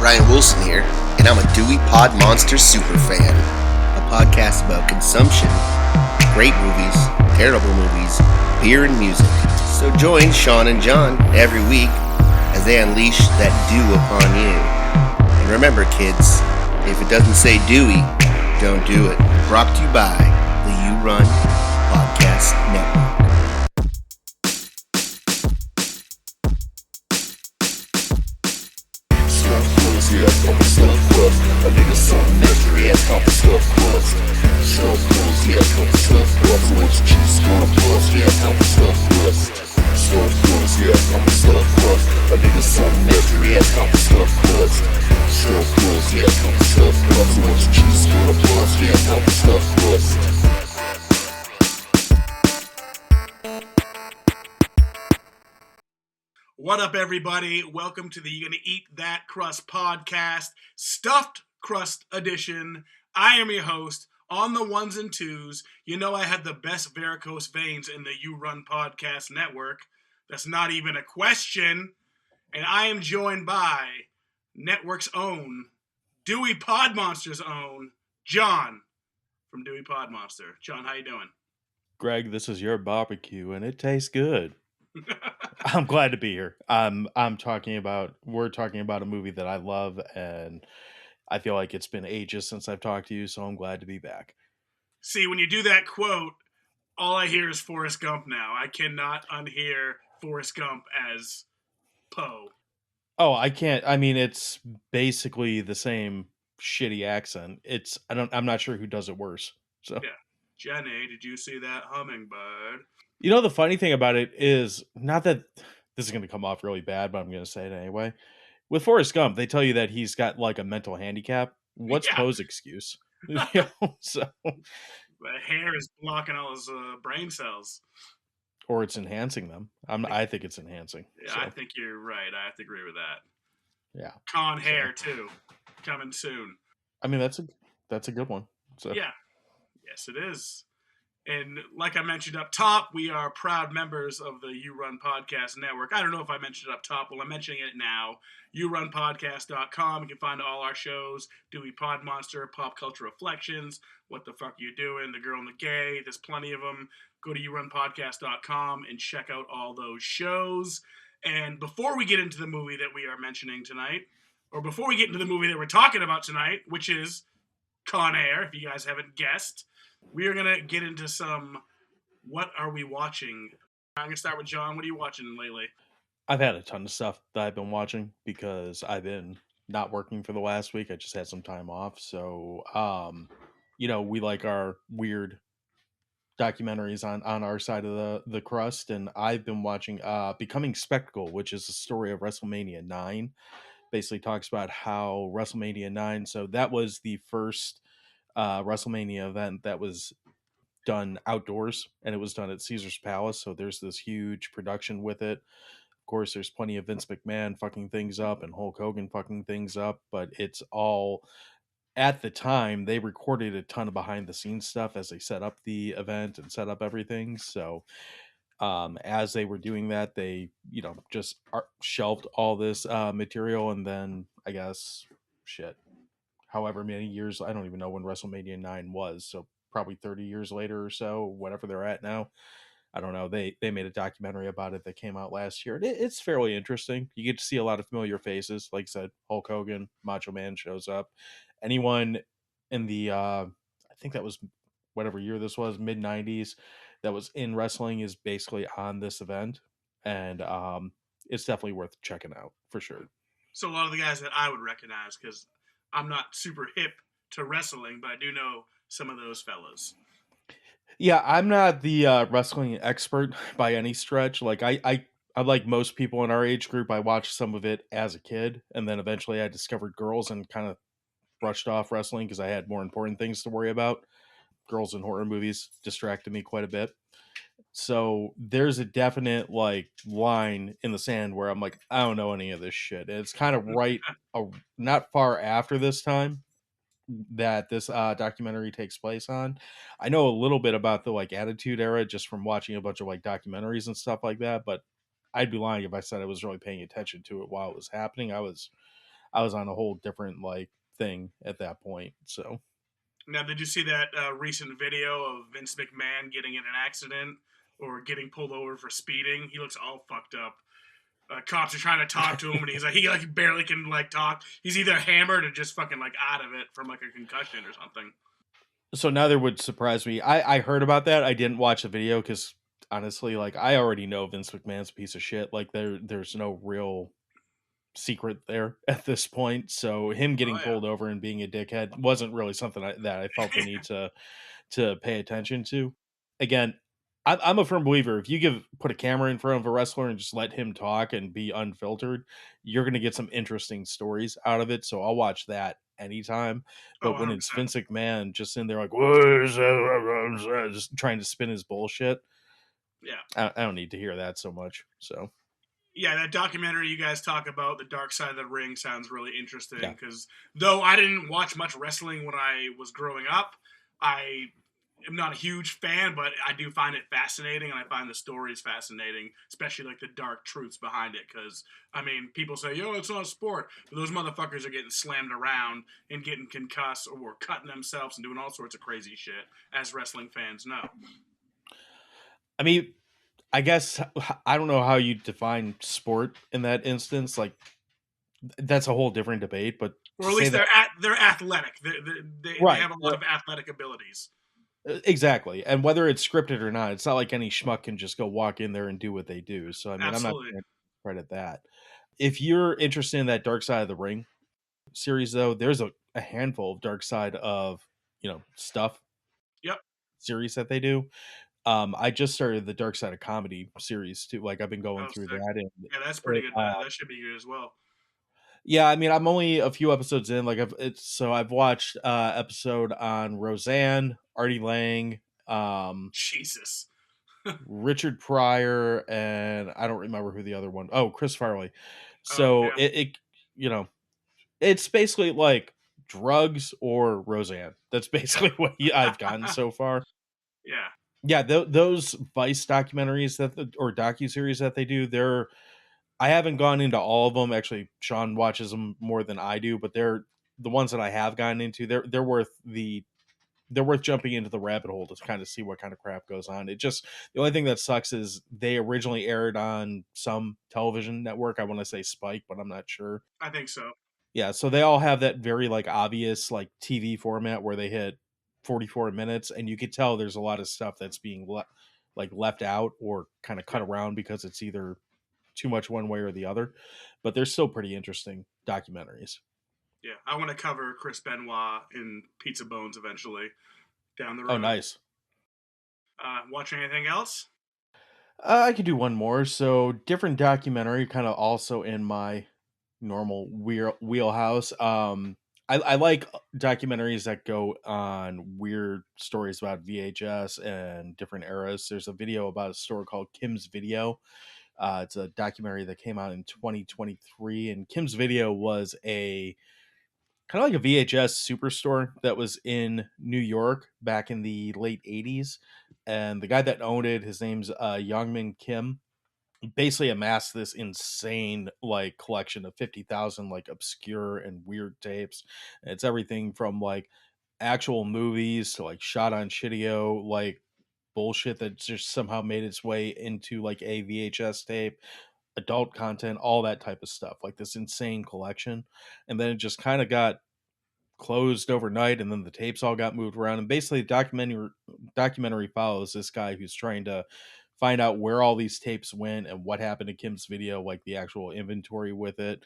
Ryan Wilson here, and I'm a Johnny Podmonster super fan. A podcast about consumption, great movies, terrible movies, beer and music. So join Sean and John every week as they unleash that dew upon you. And remember, kids, if it doesn't say Dewey, don't do it. Brought to you by the You Run Podcast Network. Yeah, I'm a stuff crust. A nigga something mystery ass I'm a stuff crust. Stuff crust, yeah, I'm a stuff crust. So what you choose, gonna plus, yeah, I'm a stuff crust. Stuff crust, yeah, I'm a stuff crust. A nigga something mystery ass I'm a stuff crust. Stuff crust, yeah, I'm a stuff crust. So what you choose, gonna plus, yeah, I'm a stuff crust. What up, everybody? Welcome to the You Gonna Eat That Crust podcast, Stuffed Crust edition. I am your host on the ones and twos. You know I had the best varicose veins in the You Run Podcast Network. That's not even a question. And I am joined by Network's own, Johnny Podmonster's own, John from Johnny Podmonster. John, how you doing? Greg, this is your barbecue, and it tastes good. I'm glad to be here. We're talking about a movie that I love, and I feel like it's been ages since I've talked to you, so I'm glad to be back. See, when you do that quote, all I hear is Forrest Gump now. I cannot unhear Forrest Gump as Poe. Oh, I can't. I mean, it's basically the same shitty accent. I'm not sure who does it worse. So Yeah. Jenny, did you see that hummingbird? You know, the funny thing about it is, not that this is going to come off really bad, but I'm going to say it anyway. With Forrest Gump, they tell you that he's got like a mental handicap. What's Poe's excuse? So, The hair is blocking all his brain cells. Or it's enhancing them. I think it's enhancing. Yeah, so. I think you're right. I have to agree with that. Yeah. Con hair too, coming soon. I mean, that's a good one. So yeah, yes, it is. And like I mentioned up top, we are proud members of the You Run Podcast Network. I don't know if I mentioned it up top. Well, I'm mentioning it now. YouRunPodcast.com. You can find all our shows. Johnny Podmonster, Pop Culture Reflections, What the Fuck You Doing, The Girl and the Gay. There's plenty of them. Go to YouRunPodcast.com and check out all those shows. And before we get into the movie that we are mentioning tonight, or before we get into the movie that we're talking about tonight, which is Con Air, if you guys haven't guessed, we are going to get into some what are we watching. I'm going to start with John. What are you watching lately? I've had a ton of stuff that I've been watching because I've been not working for the last week. I just had some time off. So, we like our weird documentaries on our side of the crust. And I've been watching Becoming Spectacle, which is the story of WrestleMania 9. Basically talks about how WrestleMania 9, so that was the first WrestleMania event that was done outdoors, and it was done at Caesar's Palace, so there's this huge production with it. Of course, there's plenty of Vince McMahon fucking things up and Hulk Hogan fucking things up, but it's all, at the time, they recorded a ton of behind the scenes stuff as they set up the event and set up everything. So as they were doing that, they just shelved all this material, and then I guess however many years, I don't even know when WrestleMania 9 was, so probably 30 years later or so, whatever they're at now. I don't know. They made a documentary about it that came out last year. It's fairly interesting. You get to see a lot of familiar faces. Like I said, Hulk Hogan, Macho Man shows up. Anyone in the, I think that was whatever year this was, mid-90s, that was in wrestling is basically on this event. And it's definitely worth checking out for sure. So a lot of the guys that I would recognize, because I'm not super hip to wrestling, but I do know some of those fellas. Yeah, I'm not the wrestling expert by any stretch. Like I like most people in our age group, I watched some of it as a kid, and then eventually I discovered girls and kind of brushed off wrestling because I had more important things to worry about. Girls in horror movies distracted me quite a bit. So there's a definite like line in the sand where I'm like, I don't know any of this shit. And it's kind of right, not far after this time that this documentary takes place on. I know a little bit about the like Attitude Era just from watching a bunch of like documentaries and stuff like that, but I'd be lying if I said I was really paying attention to it while it was happening. I was I was on a whole different like thing at that point. So Now, did you see that recent video of Vince McMahon getting in an accident or getting pulled over for speeding? He looks all fucked up. Cops are trying to talk to him, and he's like, he like barely can like talk. He's either hammered or just fucking like out of it from like a concussion or something. so neither would surprise me. I heard about that. I didn't watch the video because honestly, like I already know Vince McMahon's a piece of shit. Like there's no real secret there at this point. So him getting Oh pulled over and being a dickhead wasn't really something that I felt the yeah. need to pay attention to. Again, I'm a firm believer. If you put a camera in front of a wrestler and just let him talk and be unfiltered, you're going to get some interesting stories out of it. So I'll watch that anytime. Oh, But when 100%. it's Vince McMahon just in there like, what is that? Just trying to spin his bullshit, Yeah. I don't need to hear that so much. So Yeah, that documentary you guys talk about, The Dark Side of the Ring, sounds really interesting yeah. because though I didn't watch much wrestling when I was growing up, I am not a huge fan, but I do find it fascinating, and I find the stories fascinating, especially like the dark truths behind it. Because I mean, people say, "Yo, it's not a sport," but those motherfuckers are getting slammed around and getting concussed or cutting themselves and doing all sorts of crazy shit, as wrestling fans know. I mean, I guess I don't know how you define sport in that instance. Like that's a whole different debate. But Or to at say least that they're athletic. They right, have a lot of athletic abilities. exactly, and whether it's scripted or not, it's not like any schmuck can just go walk in there and do what they do. So I mean, I'm not Absolutely. going to credit that. If you're interested in that Dark Side of the Ring series, though, there's a handful of Dark Side of stuff Yep. series that they do. I just started the Dark Side of Comedy series too. Like I've been going Oh, through sick. that, and Yeah, that's pretty it, good. That should be good as well. yeah, I mean, I'm only a few episodes in. Like I've watched episode on Roseanne, Artie Lang, Jesus. Richard Pryor, and I don't remember who the other one. Oh, Chris Farley. Oh So yeah. it you know it's basically like drugs or Roseanne. That's Yep. basically what I've gotten so far. Yeah. Yeah, those Vice documentaries or docuseries that they do, I haven't gone into all of them. Actually, Sean watches them more than I do, but they're the ones that I have gotten into. They're worth jumping into the rabbit hole to kind of see what kind of crap goes on. The only thing that sucks is they originally aired on some television network. I want to say Spike, but I'm not sure. I think so. Yeah, so they all have that very like obvious like TV format where they hit 44 minutes, and you could tell there's a lot of stuff that's being left out or kind of cut Yep. around because it's either too much one way or the other. But they're still pretty interesting documentaries. Yeah. I want to cover Chris Benoit in Pizza Bones eventually down the Oh, road. nice. Watching anything else? I could do one more. So different documentary, kind of also in my normal wheelhouse. I like documentaries that go on weird stories about VHS and different eras. There's a video about a store called Kim's Video. It's a documentary that came out in 2023, and Kim's Video was a kind of like a VHS superstore that was in New York back in the late 80s. And the guy that owned it, his name's Youngmin Kim, basically amassed this insane like collection of 50,000 like obscure and weird tapes. And it's everything from like actual movies to like shot on shitio like bullshit that just somehow made its way into like a VHS tape, adult content, all that type of stuff. Like this insane collection. And then it just kind of got closed overnight, and then the tapes all got moved around. And basically the documentary follows this guy who's trying to find out where all these tapes went and what happened to Kim's Video, like the actual inventory with it.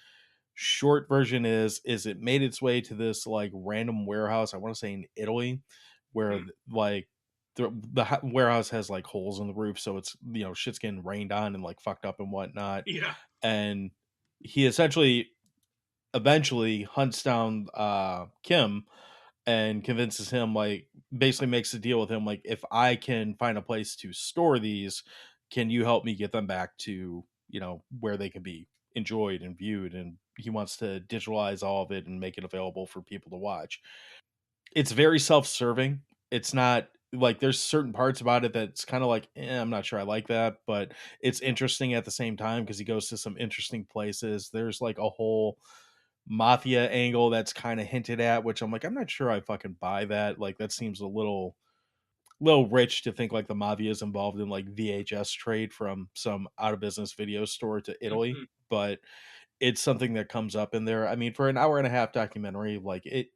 Short version is it made its way to this like random warehouse, I want to say in Italy, where Hmm. like the warehouse has like holes in the roof, so it's shit's getting rained on and like fucked up and whatnot. Yeah. And he eventually hunts down Kim and convinces him, like basically makes a deal with him, like if I can find a place to store these, can you help me get them back to where they can be enjoyed and viewed. And he wants to digitalize all of it and make it available for people to watch. It's very self-serving. It's not like there's certain parts about it that's kind of like I'm not sure I like that, but it's interesting at the same time because he goes to some interesting places. There's like a whole mafia angle that's kind of hinted at, which I'm like, I'm not sure I fucking buy that. Like, that seems a little rich to think like the mafia is involved in like VHS trade from some out of business video store to Italy, Mhm. but it's something that comes up in there. I mean, for an hour and a half documentary, like it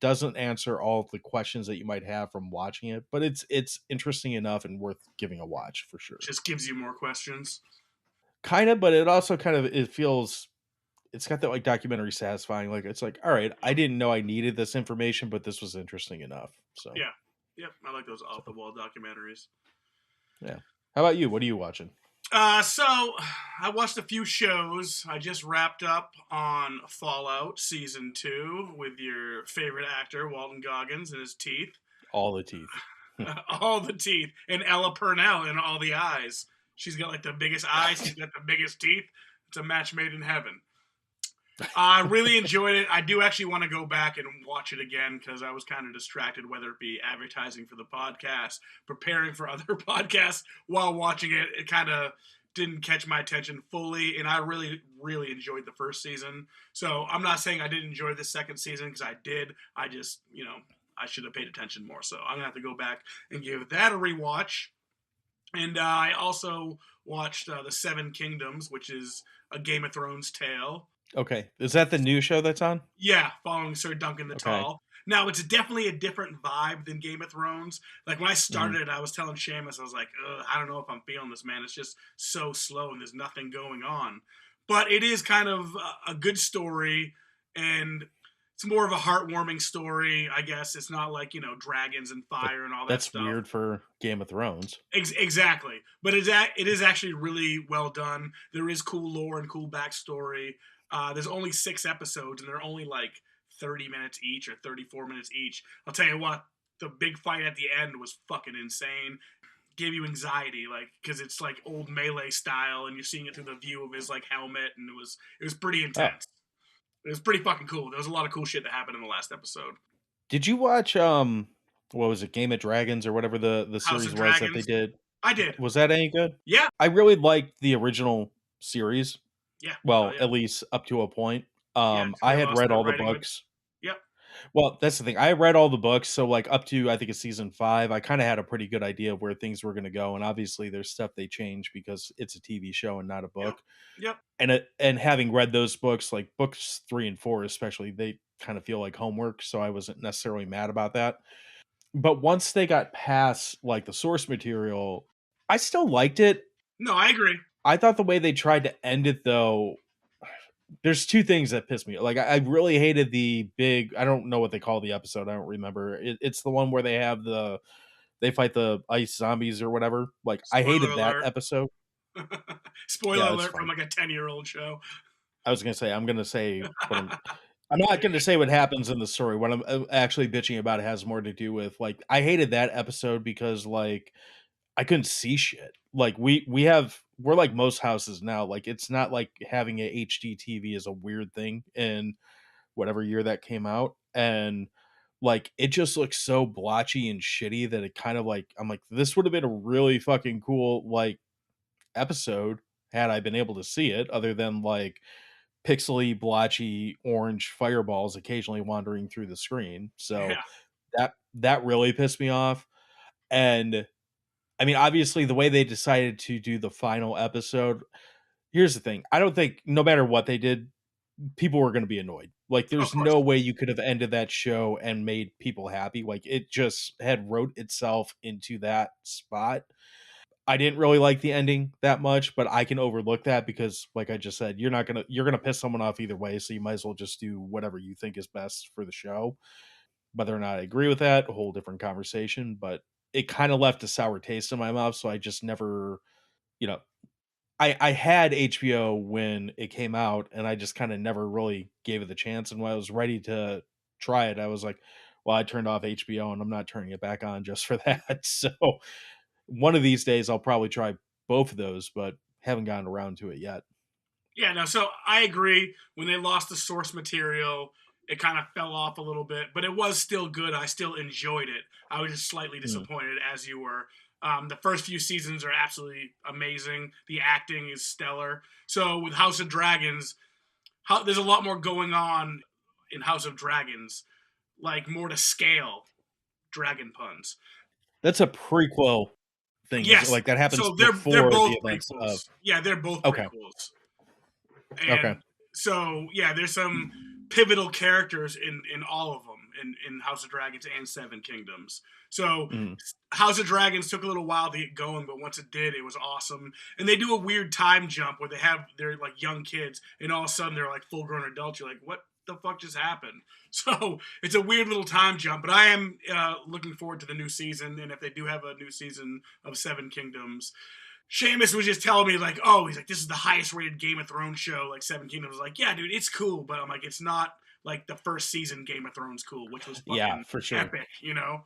doesn't answer all of the questions that you might have from watching it, but it's interesting enough and worth giving a watch for sure. Just gives you more questions. Kind of, but it also kind of it feels it's got that like documentary satisfying. Like it's like, all right, I didn't know I needed this information, but this was interesting enough. So Yeah. Yep. I like those off the wall documentaries. yeah. How about you? What are you watching? So I watched a few shows. I just wrapped up on Fallout Season 2 with your favorite actor, Walton Goggins, and his teeth. All the teeth. All the teeth. And Ella Purnell in all the eyes. She's got like the biggest eyes. She's got the biggest teeth. It's a match made in heaven. I really enjoyed it. I do actually want to go back and watch it again because I was kind of distracted, whether it be advertising for the podcast, preparing for other podcasts while watching it. It kind of didn't catch my attention fully, and I really, really enjoyed the first season. So I'm not saying I didn't enjoy the second season because I did. I just, I should have paid attention more. So I'm going to have to go back and give that a rewatch. And I also watched The Seven Kingdoms, which is a Game of Thrones tale. Okay. Is that the new show that's on? Yeah, following Sir Duncan the Okay. Tall. Now, it's definitely a different vibe than Game of Thrones. Like, when I started it, I was telling Seamus, I was like, I don't know if I'm feeling this, man. It's just so slow and there's nothing going on. But it is kind of a good story, and it's more of a heartwarming story, I guess. It's not like, dragons and fire and all that stuff. That's weird for Game of Thrones. Exactly. But it is actually really well done. There is cool lore and cool backstory. There's only 6 episodes, and they're only like 30 minutes each or 34 minutes each. I'll tell you what, the big fight at the end was fucking insane. Gave you anxiety, like, because it's like old melee style, and you're seeing it through the view of his like helmet, and it was pretty intense. It was pretty fucking cool. There was a lot of cool shit that happened in the last episode. Did you watch what was it, Game of Dragons or whatever the House series of was that Dragons? they did? I did. Was that any good? Yeah. I really liked the original series. Yeah. Well, Oh, yeah. at least up to a point. Yeah, I they had lost read their all the writing, but- books. Yep. Well, that's the thing. I read all the books, so like up to I think it's season 5, I kind of had a pretty good idea of where things were going to go, and obviously there's stuff they change because it's a TV show and not a book. Yep. And having read those books, like books 3 and 4 especially, they kind of feel like homework, so I wasn't necessarily mad about that. But once they got past like the source material, I still liked it. No, I agree. I thought the way they tried to end it, though, there's 2 things that pissed me. Like, I really hated the big. I don't know what they call the episode. I don't remember. It's the one where they fight the ice zombies or whatever. Like, I hated Spoiler that alert. episode. Spoiler Yeah, it's alert fine. from like a 10-year-old show. I was gonna say I'm not going to say what happens in the story. What I'm actually bitching about has more to do with like I hated that episode because like I couldn't see shit. Like we're like most houses now. Like it's not like having a HD TV is a weird thing in whatever year that came out, and like it just looks so blotchy and shitty that it kind of like I'm like this would have been a really fucking cool like episode had I been able to see it, other than like pixely, blotchy, orange fireballs occasionally wandering through the screen. So Yeah. that really pissed me off. And I mean, obviously, the way they decided to do the final episode. Here's the thing: I don't think, no matter what they did, people were going to be annoyed. Like, there's course. no way you could have ended that show and made people happy. Like, it just had wrote itself into that spot. I didn't really like the ending that much, but I can overlook that because, like I just said, you're gonna piss someone off either way, so you might as well just do whatever you think is best for the show. Whether or not I agree with that, a whole different conversation, but it kind of left a sour taste in my mouth, so I just never, you know, I had HBO when it came out, and I just kind of never really gave it the chance. And when I was ready to try it, I was like, well, I turned off HBO, and I'm not turning it back on just for that. So one of these days I'll probably try both of those, but haven't gotten around to it yet. Yeah, no, so I agree. When they lost the source material, it kind of fell off a little bit, but it was still good. I still enjoyed it. I was just slightly disappointed, as you were. The first few seasons are absolutely amazing. The acting is stellar. So with House of Dragons, there's a lot more going on in House of Dragons, like more to scale dragon puns. That's a prequel thing. Is Yes, like that happens so they're before both the events of. prequels. Yeah, they're both Okay. prequels. Okay. And so yeah, there's some pivotal characters in all of them in House of Dragons and Seven Kingdoms. So Mhm. House of Dragons took a little while to get going, but once it did, it was awesome. And they do a weird time jump where they're like young kids, and all of a sudden they're like full grown adults. You're like, what the fuck just happened? So it's a weird little time jump. But I am looking forward to the new season, and if they do have a new season of Seven Kingdoms. Seamus was just telling me, like, oh, he's like, this is the highest rated Game of Thrones show. Like, Seven Kingdoms was like, yeah, dude, it's cool. But I'm like, it's not like the first season Game of Thrones cool, which was fucking For sure. epic, you know?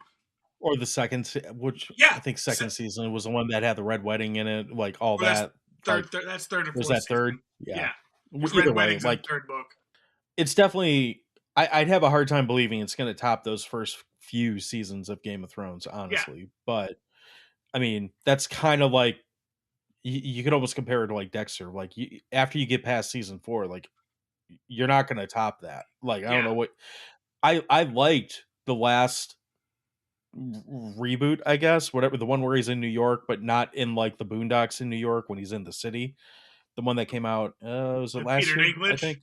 Or the second, which Yeah. I think second season was the one that had the red wedding in it, like all Well, that. That's third or fourth. Was that third? Season. Yeah. There's Either red way, weddings in like the third book. it's definitely. I'd have a hard time believing it's going to top those first few seasons of Game of Thrones, honestly. But I mean, that's kind of like you could almost compare it to like Dexter. Like after you get past season 4, like you're not going to top that. Like I don't know what I liked the last reboot, I guess, whatever, the one where he's in New York but not in like the boondocks in New York when he's in the city. The one that came out was it last Peter year, Dinklage? I think.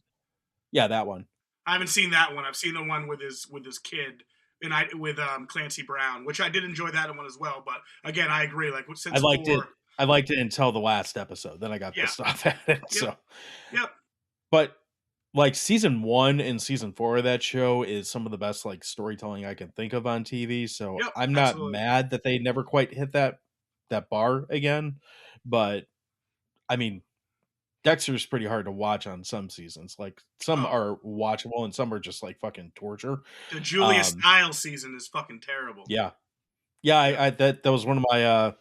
Yeah, that one. I haven't seen that one. I've seen the one with his kid and with Clancy Brown, which I did enjoy that one as well. But again, I agree. Like since I liked 4, it. I liked it until the last episode. Then I got pissed off at it. So, but like season 1 and season 4 of that show is some of the best like storytelling I can think of on TV. So I'm not mad that they never quite hit that bar again. But I mean, Dexter's pretty hard to watch on some seasons. Like some are watchable and some are just like fucking torture. The Julia Stiles season is fucking terrible. Yeah. I that was one of my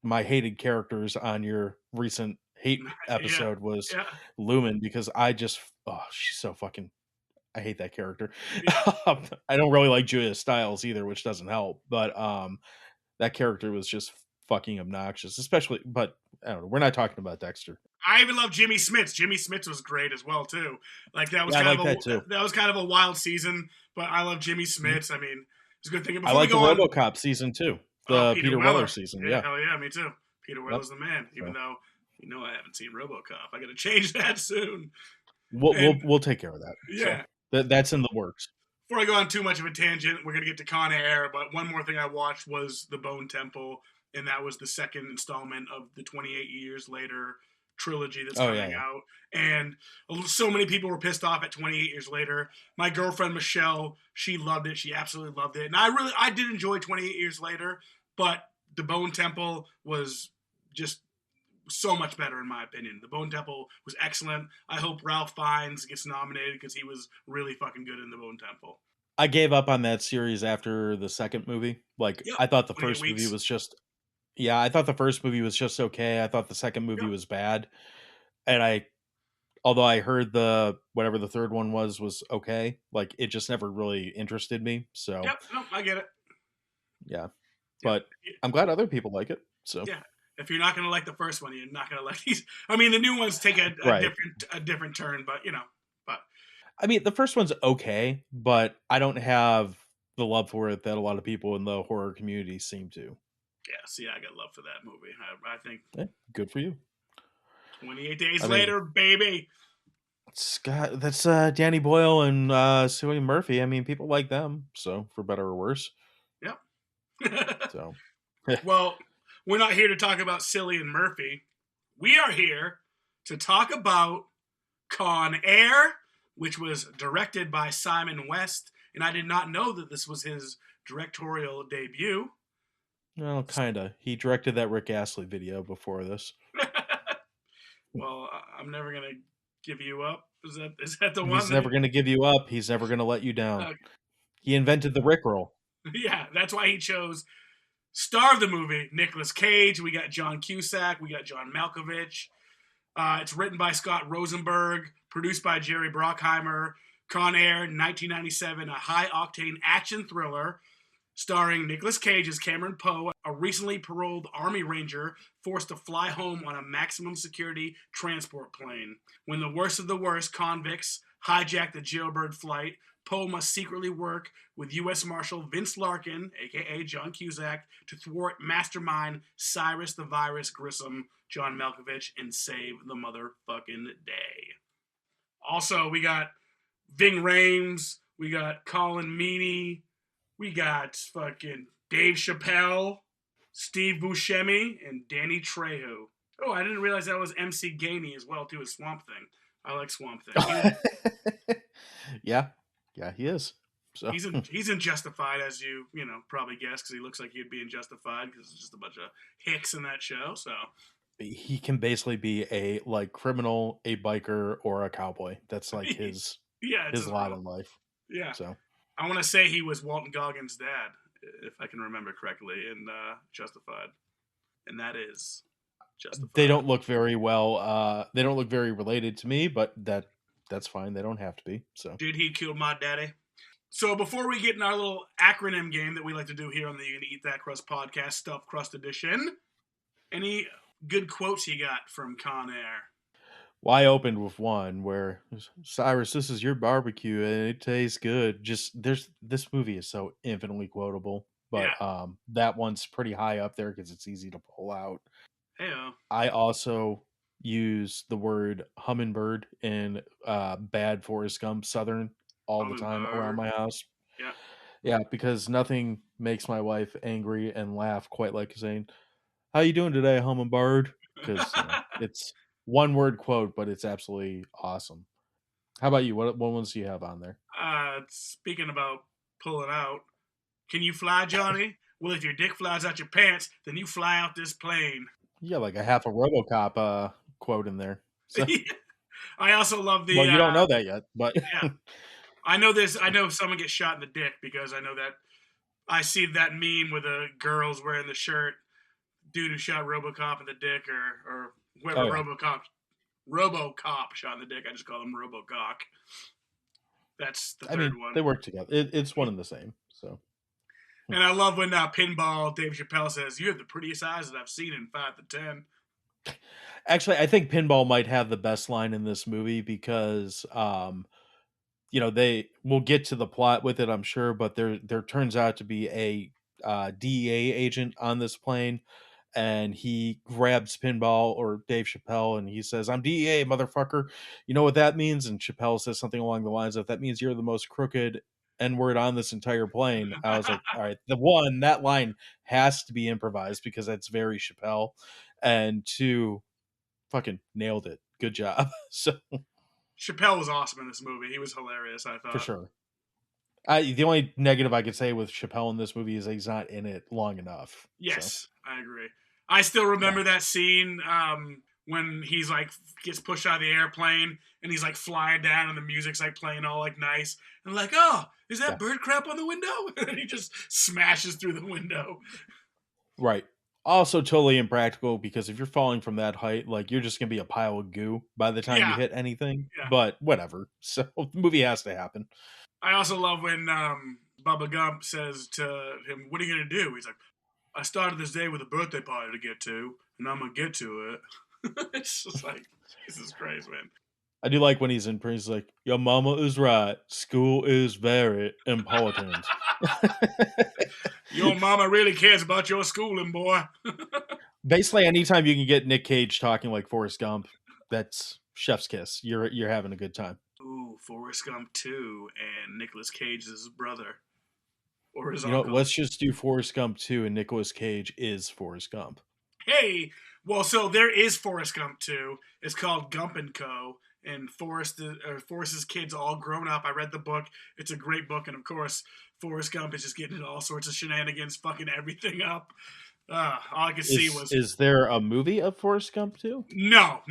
my hated characters on your recent hate episode was Lumen, because I just she's so fucking, I hate that character. I don't really like Julia Stiles either, which doesn't help, but that character was just fucking obnoxious, especially, but I don't know, we're not talking about Dexter. I even love Jimmy Smits. Jimmy Smits was great as well too. Like that was that was kind of a wild season, but I love Jimmy Smits. I mean, it's a good thing. I like the RoboCop season too. The Peter Weller season. Yeah. Hell yeah, me too. Peter Weller's the man. Even though I haven't seen RoboCop, I got to change that soon. We'll take care of that. Yeah, so that's in the works. Before I go on too much of a tangent, we're gonna get to Con Air. But one more thing I watched was The Bone Temple, and that was the second installment of the 28 Years Later trilogy that's coming out. And so many people were pissed off at 28 Years Later. My girlfriend Michelle, she loved it. She absolutely loved it. And I did enjoy 28 Years Later, but The Bone Temple was just so much better in my opinion. The Bone Temple was excellent. I hope Ralph Fiennes gets nominated because he was really fucking good in The Bone Temple. I gave up on that series after the second movie. Like I thought the first movie was just I thought the first movie was just okay. I thought the second movie was bad. And although I heard whatever the third one was okay, like it just never really interested me. So I get it. Yeah. But I'm glad other people like it. So if you're not going to like the first one, you're not going to like these. I mean, the new ones take a different turn, but I mean, the first one's okay, but I don't have the love for it that a lot of people in the horror community seem to. Yeah, I got love for that movie. I think good for you. 28 Days Later, baby. Scott, that's Danny Boyle and Cillian Murphy. I mean, people like them, so for better or worse. Yep. So, well, we're not here to talk about Cillian Murphy. We are here to talk about Con Air, which was directed by Simon West, and I did not know that this was his directorial debut. Well, kind of. He directed that Rick Astley video before this. Well, I'm never going to give you up. Is that the one? He's never going to give you up. He's never going to let you down. He invented the Rickroll. Yeah, that's why he chose star of the movie, Nicolas Cage. We got John Cusack. We got John Malkovich. It's written by Scott Rosenberg, produced by Jerry Bruckheimer. Con Air, 1997, a high-octane action thriller starring Nicolas Cage as Cameron Poe, a recently paroled Army Ranger forced to fly home on a maximum security transport plane. When the worst of the worst convicts hijack the jailbird flight, Poe must secretly work with U.S. Marshal Vince Larkin, aka John Cusack, to thwart mastermind Cyrus the Virus Grissom, John Malkovich, and save the motherfucking day. Also, we got Ving Rhames, we got Colin Meaney, we got fucking Dave Chappelle, Steve Buscemi, and Danny Trejo. Oh, I didn't realize that was MC Gainey as well, too, as Swamp Thing. I like Swamp Thing. Yeah, he is. So he's in Justified, as you probably guess, because he looks like he'd be in Justified because it's just a bunch of hicks in that show. So he can basically be a criminal, a biker, or a cowboy. That's like his lot in life. Yeah. So I want to say he was Walton Goggins' dad, if I can remember correctly, in Justified, and that is Justified. They don't look very well. They don't look very related to me, but that's fine. They don't have to be. So did he kill my daddy? So before we get in our little acronym game that we like to do here on the Eat That Crust podcast, Stuffed Crust Edition, any good quotes you got from Con Air? Well, I opened with one where, Cyrus, this is your barbecue and it tastes good. This movie is so infinitely quotable, but that one's pretty high up there because it's easy to pull out. Hey-o. I also use the word hummingbird in bad Forrest Gump Southern all the time around my house. Yeah, because nothing makes my wife angry and laugh quite like saying, "How you doing today, hummingbird?" Because it's one word quote, but it's absolutely awesome. How about you? What ones do you have on there? Speaking about pulling out, can you fly, Johnny? Well, if your dick flies out your pants, then you fly out this plane. Yeah, like a half a RoboCop quote in there. So. I also love the. Well, you don't know that yet, but yeah, I know this. I know if someone gets shot in the dick because I know that. I see that meme with the girls wearing the shirt, dude who shot RoboCop in the dick, or whoever RoboCop shot in the dick. I just call him RoboCock. That's the third one. They work together. It's one and the same. So. And I love when Pinball Dave Chappelle says, "You have the prettiest eyes that I've seen in 5 to 10." Actually, I think Pinball might have the best line in this movie because, we'll get to the plot with it, I'm sure, but there turns out to be a DEA agent on this plane, and he grabs Pinball or Dave Chappelle, and he says, "I'm DEA, motherfucker. You know what that means?" And Chappelle says something along the lines of, "That means you're the most crooked N-word on this entire plane." I was like, all right, that line has to be improvised because that's very Chappelle, and two, fucking nailed it. Good job. So Chappelle was awesome in this movie. He was hilarious, I thought. For sure. The only negative I could say with Chappelle in this movie is that he's not in it long enough. Yes, so. I agree. I still remember that scene when he's gets pushed out of the airplane and he's flying down and the music's playing all nice and oh, is that bird crap on the window? And he just smashes through the window. Right. Also totally impractical because if you're falling from that height, you're just gonna be a pile of goo by the time you hit anything. Yeah. But whatever. So the movie has to happen. I also love when Bubba Gump says to him, "What are you gonna do?" He's like, "I started this day with a birthday party to get to, and I'm gonna get to it." It's just Jesus Christ, man. I do like when he's in prison, he's like, "Your mama is right. School is very important." Your mama really cares about your schooling, boy. Basically, anytime you can get Nick Cage talking like Forrest Gump, that's chef's kiss. You're having a good time. Ooh, Forrest Gump 2 and Nicolas Cage's brother. Or his uncle. Let's just do Forrest Gump 2 and Nicolas Cage is Forrest Gump. Hey, well, so there is Forrest Gump 2. It's called Gump & Co. And Forrest's kids all grown up. I read the book. It's a great book. And, of course, Forrest Gump is just getting into all sorts of shenanigans, fucking everything up. All I could see was... Is there a movie of Forrest Gump 2? No.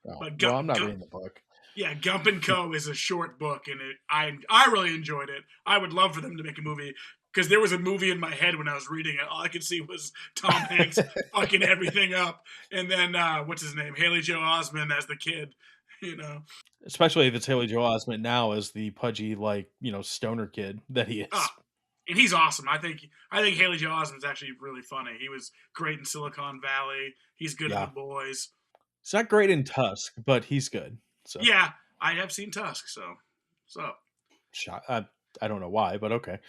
Oh, but I'm not reading the book. Yeah, Gump & Co. is a short book, and I really enjoyed it. I would love for them to make a movie, because there was a movie in my head when I was reading it. All I could see was Tom Hanks fucking everything up, and then, what's his name? Haley Joel Osment as the kid, Especially if it's Haley Joel Osment now as the pudgy, stoner kid that he is. And he's awesome. I think Haley Joel Osment's actually really funny. He was great in Silicon Valley. He's good in The Yeah. Boys. He's not great in Tusk, but he's good. So Yeah, I have seen Tusk. So. I don't know why, but okay.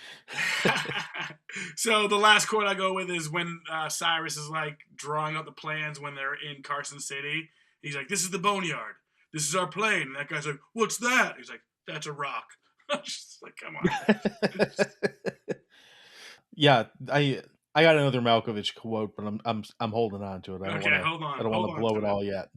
So the last quote I go with is when Cyrus is like drawing out the plans when they're in Carson City. He's like, "This is the boneyard. This is our plane." And that guy's like, "What's that?" He's like, "That's a rock." Just like, come on. Yeah, I got another Malkovich quote, but I'm holding on to it. I don't Okay, want to hold on. I don't want Hold to on blow to it it. all yet.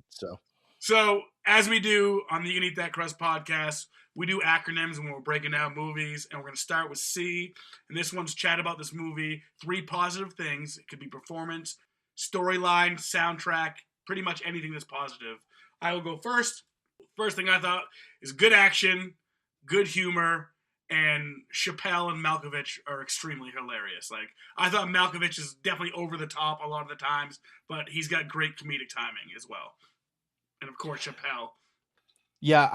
So, as we do on the You Can Eat That Crust podcast, we do acronyms when we're breaking down movies, and we're going to start with C. And this one's chat about this movie. 3 positive things. It could be performance, storyline, soundtrack, pretty much anything that's positive. I will go first. First thing I thought is good action, good humor, and Chappelle and Malkovich are extremely hilarious. Like, I thought Malkovich is definitely over the top a lot of the times, but he's got great comedic timing as well. And of course, Chappelle. Yeah,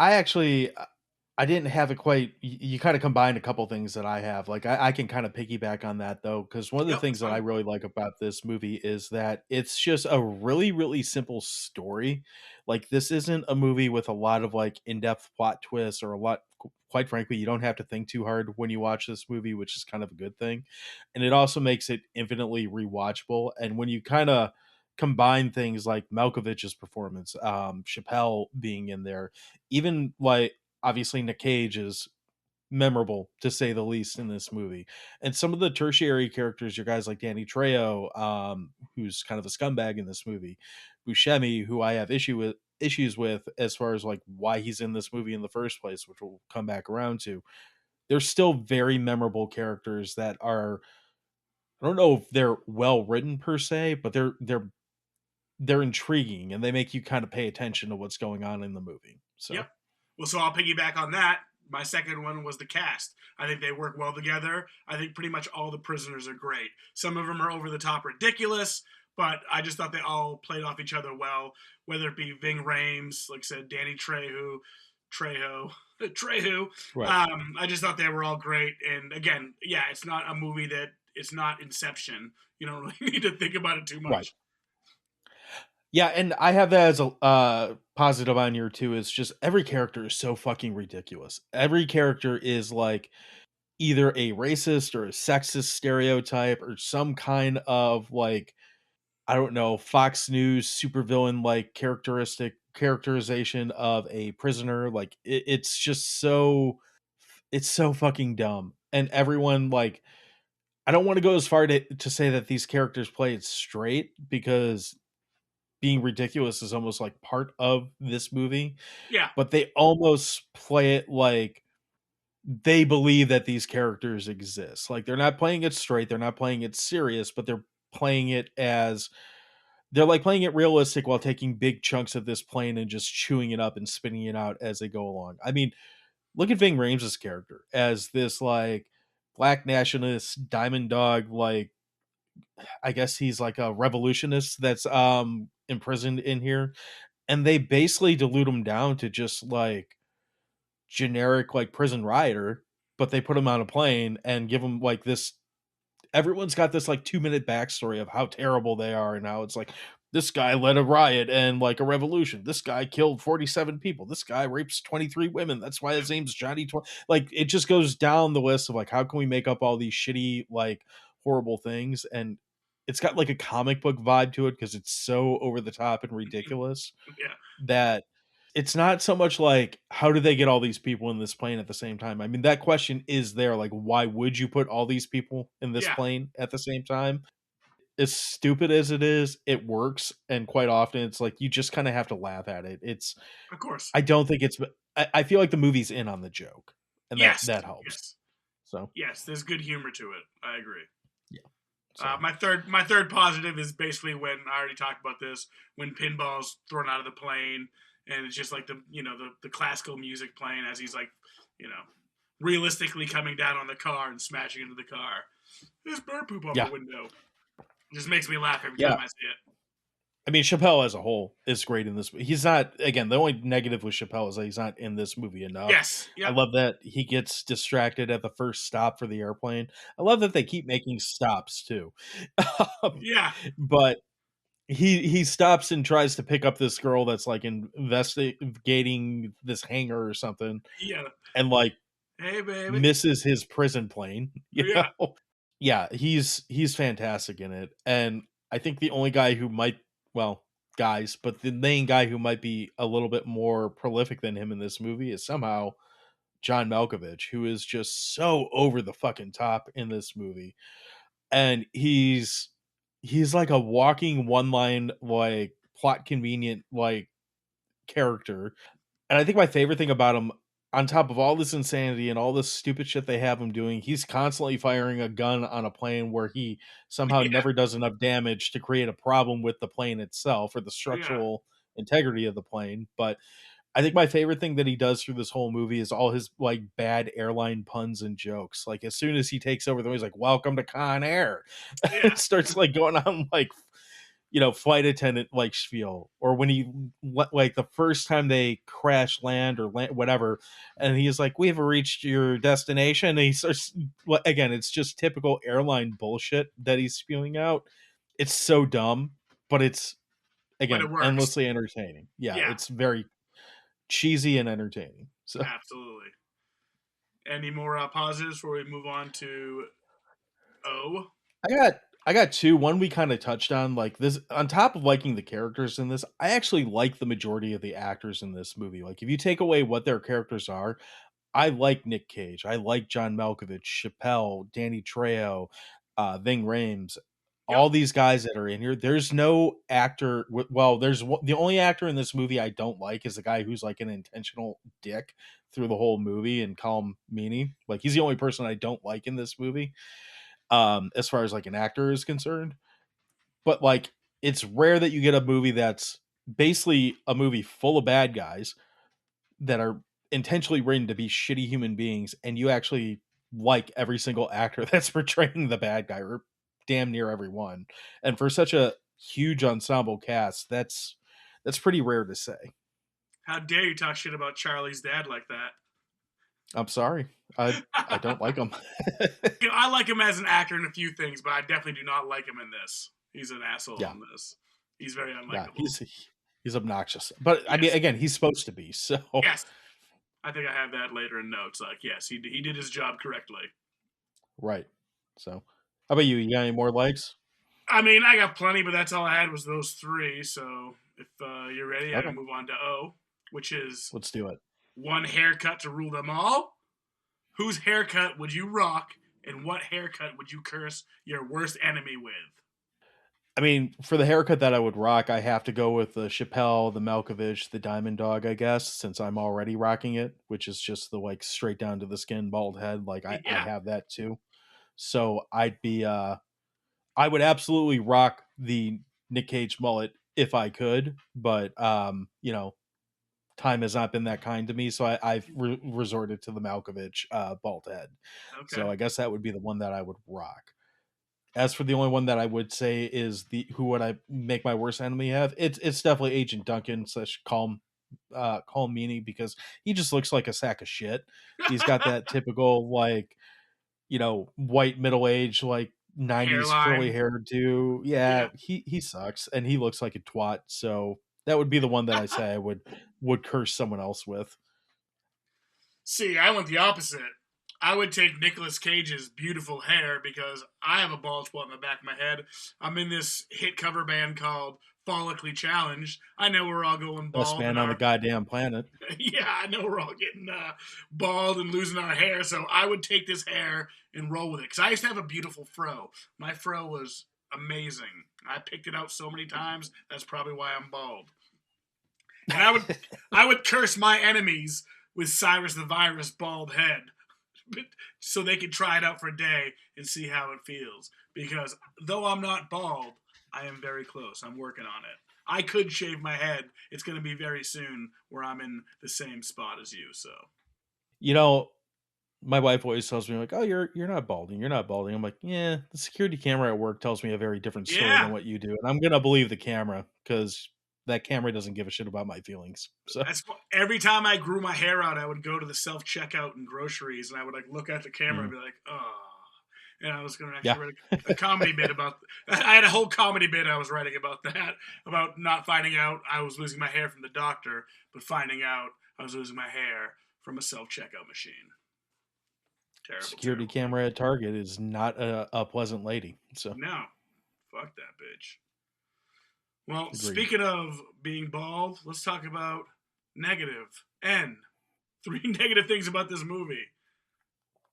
I didn't have it quite. You kind of combined a couple things that I have. Like I can kind of piggyback on that though, because one of the Yep, things that I fine. really like about this movie is that it's just a really, really simple story. Like this isn't a movie with a lot of like in-depth plot twists or a lot. Quite frankly, you don't have to think too hard when you watch this movie, which is kind of a good thing. And it also makes it infinitely rewatchable. And when you kind of combine things like Malkovich's performance, Chappelle being in there, even like obviously Nick Cage is memorable to say the least in this movie. And some of the tertiary characters, your guys like Danny Trejo, who's kind of a scumbag in this movie, Buscemi, who I have issues with as far as like why he's in this movie in the first place, which we'll come back around to. They're still very memorable characters that are, I don't know if they're well written per se, but they're intriguing and they make you kind of pay attention to what's going on in the movie. So Yep. Well, so I'll piggyback on that. My second one was the cast. I think they work well together. I think pretty much all the prisoners are great. Some of them are over the top ridiculous, but I just thought they all played off each other well. Whether it be Ving Rhames, like I said, Danny Trejo. right. I just thought they were all great. And again, yeah, it's not a movie that it's not Inception. You don't really need to think about it too much. Right. Yeah, and I have that as a positive on here too. Is just every character is so fucking ridiculous. Every character is like either a racist or a sexist stereotype or some kind of like, I don't know, Fox News supervillain like characterization of a prisoner. Like it's so fucking dumb. And everyone like, I don't want to go as far to say that these characters play it straight because being ridiculous is almost like part of this movie, Yeah. but they almost play it like they believe that these characters exist. Like they're not playing it straight, they're not playing it serious, but playing it as they're like playing it realistic while taking big chunks of this plane and just chewing it up and spitting it out as they go along. I mean, look at Ving Rhames' character as this like black nationalist diamond dog, like I guess he's like a revolutionist that's imprisoned in here, and they basically dilute him down to just like generic like prison rioter, but they put him on a plane and give him like this. Everyone's got this like 2 minute backstory of how terrible they are and how it's like this guy led a riot and like a revolution. This guy killed 47 people. This guy rapes 23 women. That's why his name's Johnny. Like it just goes down the list of like how can we make up all these shitty like horrible things, and it's got like a comic book vibe to it because it's so over the top and ridiculous Yeah. that it's not so much like how do they get all these people in this plane at the same time. I mean, that question is there, like why would you put all these people in this Yeah. plane at the same time? As stupid as it is, it works, and quite often it's like you just kind of have to laugh at it. It's Of course. I don't think it's I feel like the movie's in on the joke, and Yes. that helps. Yes. So Yes, there's good humor to it. I agree. yeah. So, My third positive is basically when I already talked about this, when Pinball's thrown out of the plane, and it's just like the classical music playing as he's like, realistically coming down on the car and smashing into the car. There's bird poop on Yeah. the window. It just makes me laugh every Yeah. time I see it. I mean, Chappelle as a whole is great in this. He's not, again, the only negative with Chappelle is that he's not in this movie enough. Yes. I Yep. love that he gets distracted at the first stop for the airplane. I love that they keep making stops too. Um, Yeah. but he stops and tries to pick up this girl that's like investigating this hangar or something, Yeah. and like Hey, baby. misses his prison plane. You Yeah. know, yeah, he's fantastic in it, and I think the only guy who might, well, guys, but the main guy who might be a little bit more prolific than him in this movie is somehow John Malkovich, who is just so over the fucking top in this movie, and he's like a walking one line like plot convenient like character. And I think my favorite thing about him, on top of all this insanity and all this stupid shit they have him doing, he's constantly firing a gun on a plane where he somehow Yeah. never does enough damage to create a problem with the plane itself or the Yeah. structural integrity of the plane. But I think my favorite thing that he does through this whole movie is all his like bad airline puns and jokes. Like as soon as he takes over the he's like, "Welcome to Con Air," Yeah. it starts like going on like flight attendant like spiel, or when he like the first time they crash land or land, whatever, and he's like, "We have reached your destination," and he starts again, it's just typical airline bullshit that he's spewing out. It's so dumb, but it's But again it works. endlessly entertaining. Yeah, Yeah. it's very cheesy and entertaining. So Absolutely. Any more positives before we move on to O? I got two. One we kind of touched on, like this. On top of liking the characters in this, I actually like the majority of the actors in this movie. Like, if you take away what their characters are, I like Nick Cage. I like John Malkovich, Chappelle, Danny Trejo, Ving Rhames. Yep. All these guys that are in here. There's no actor. Well, the only actor in this movie I don't like is the guy who's like an intentional dick through the whole movie and Colm Meaney. Like, he's the only person I don't like in this movie. As far as like an actor is concerned, but like it's rare that you get a movie that's basically a movie full of bad guys that are intentionally written to be shitty human beings, and you actually like every single actor that's portraying the bad guy, or damn near everyone. And for such a huge ensemble cast, that's pretty rare to say. How dare you talk shit about Charlie's dad like that? I'm sorry, I don't like him. I like him as an actor in a few things, but I definitely do not like him in this. He's an asshole Yeah, in this. He's very yeah, unlikable. he's obnoxious, but I mean, Yes. again, he's supposed to be. So Yes. I think I have that later in notes. Like, yes, he did his job correctly. right. So, how about you? You got any more likes? I mean, I got plenty, but that's all I had was those three. So if you're ready, I Okay, can move on to O, which is let's do it. one haircut to rule them all. Whose haircut would you rock, and what haircut would you curse your worst enemy with? I mean, for the haircut that I would rock, I have to go with the Chappelle, the Malkovich, the Diamond Dog, I guess, since I'm already rocking it, which is just the like straight down to the skin bald head. Like I Yeah. have that too. So I would absolutely rock the Nick Cage mullet if I could, but time has not been that kind to me, so I've resorted to the Malkovich bald head. Okay. So I guess that would be the one that I would rock. As for the only one that I would say is the who would I make my worst enemy have, it's definitely Agent Duncan slash Calm Meany, because he just looks like a sack of shit. He's got that typical like white middle age like 90s curly Hairline. hairdo. Yeah. Yeah, he sucks and he looks like a twat. So that would be the one that I say I would curse someone else with. See, I went the opposite. I would take Nicolas Cage's beautiful hair because I have a bald spot in the back of my head. I'm in this hit cover band called Follically Challenged. I know we're all going Best bald in man on the our goddamn planet. yeah, I know we're all getting bald and losing our hair. So I would take this hair and roll with it because I used to have a beautiful fro. My fro was amazing. I picked it out so many times. That's probably why I'm bald. And I would curse my enemies with Cyrus the Virus bald head so they could try it out for a day and see how it feels. Because though I'm not bald, I am very close. I'm working on it. I could shave my head. It's going to be very soon where I'm in the same spot as you. So You know, my wife always tells me like, "Oh, you're not balding. You're not balding." I'm like, "Yeah, the security camera at work tells me a very different story than Yeah. what you do, and I'm gonna believe the camera because that camera doesn't give a shit about my feelings." So Every time I grew my hair out, I would go to the self checkout in groceries, and I would like look at the camera and mm, be like, "Oh." And I was going to actually yeah, write a comedy bit about. I had a whole comedy bit I was writing about that, about not finding out I was losing my hair from the doctor, but finding out I was losing my hair from a self checkout machine. Terrible, security terrible thing. camera at Target is not a pleasant lady. So No, fuck that bitch. Well, agreed. speaking of being bald, let's talk about negative N. Three negative things about this movie.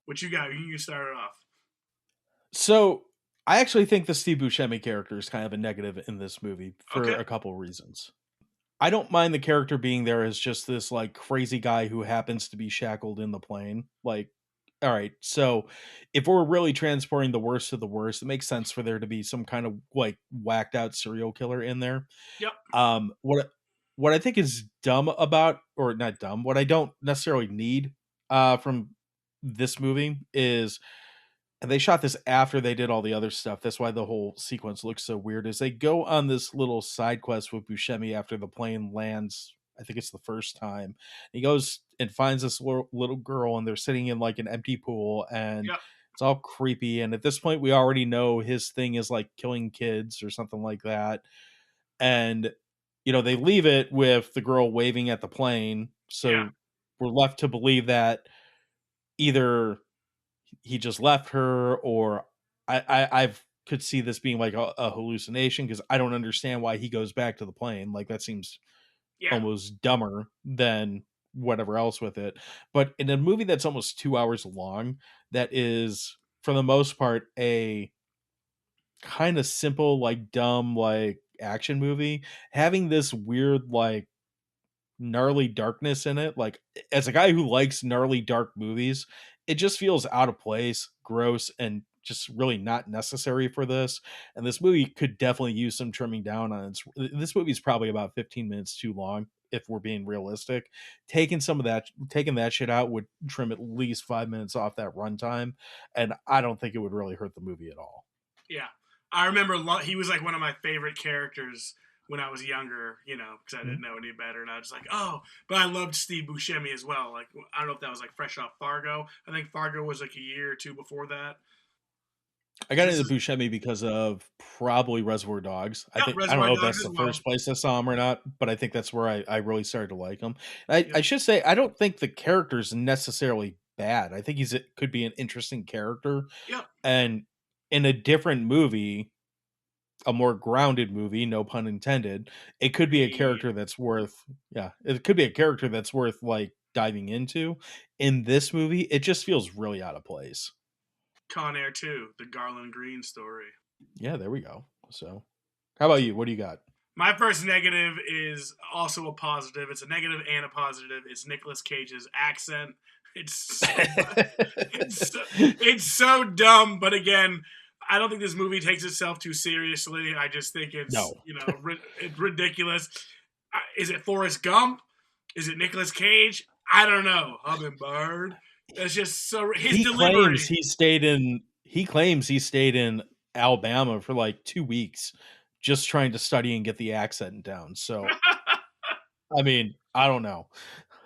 What you got? You start it off. So I actually think the Steve Buscemi character is kind of a negative in this movie for Okay. a couple reasons. I don't mind the character being there as just this like crazy guy who happens to be shackled in the plane. Like, all right, so if we're really transporting the worst of the worst, it makes sense for there to be some kind of like whacked out serial killer in there. Yep. What I think is dumb about, or not dumb, what I don't necessarily need from this movie is, and they shot this after they did all the other stuff. That's why the whole sequence looks so weird. Is they go on this little side quest with Buscemi after the plane lands. I think it's the first time. He goes and finds this little girl, and they're sitting in like an empty pool, and Yep. it's all creepy. And at this point, we already know his thing is like killing kids or something like that. And they leave it with the girl waving at the plane, Yeah. so we're left to believe that either he just left her, or I've could see this being like a hallucination because I don't understand why he goes back to the plane. Like that seems Yeah. almost dumber than whatever else with it. But in a movie that's almost 2 hours long, that is for the most part a kind of simple, like dumb, like action movie, having this weird, like gnarly darkness in it. Like as a guy who likes gnarly dark movies, it just feels out of place, gross, and just really not necessary for this. And this movie could definitely use some trimming down on its. This movie's probably about 15 minutes too long if we're being realistic. Taking that shit out would trim at least 5 minutes off that runtime, and I don't think it would really hurt the movie at all. Yeah. I remember he was like one of my favorite characters when I was younger, because I didn't Mhm. know any better. And I was like, oh, but I loved Steve Buscemi as well. Like, I don't know if that was like fresh off Fargo. I think Fargo was like a year or two before that. I So got this into is, Buscemi because of probably Reservoir Dogs. yeah, I don't Reservoir know if Dogs that's as the well. first place I saw him or not, but I think that's where I really started to like him. Yep. I should say I don't think the character's necessarily bad. I think it could be an interesting character, Yep. and in a different movie, a more grounded movie, no pun intended, it could be a Hey, character that's worth it could be a character that's worth like diving into. In this movie, it just feels really out of place. Con Air 2, the Garland Green story. Yeah, there we go. So, how about you? What do you got? My first negative is also a positive. It's a negative and a positive. It's Nicolas Cage's accent. It's so it's so dumb, but again, I don't think this movie takes itself too seriously. I just think it's No. it's ridiculous. Is it Forrest Gump? Is it Nicolas Cage? I don't know. Hummingbird. That's just so his delivery. He claims he stayed in Alabama for like 2 weeks just trying to study and get the accent down. So, I mean, I don't know.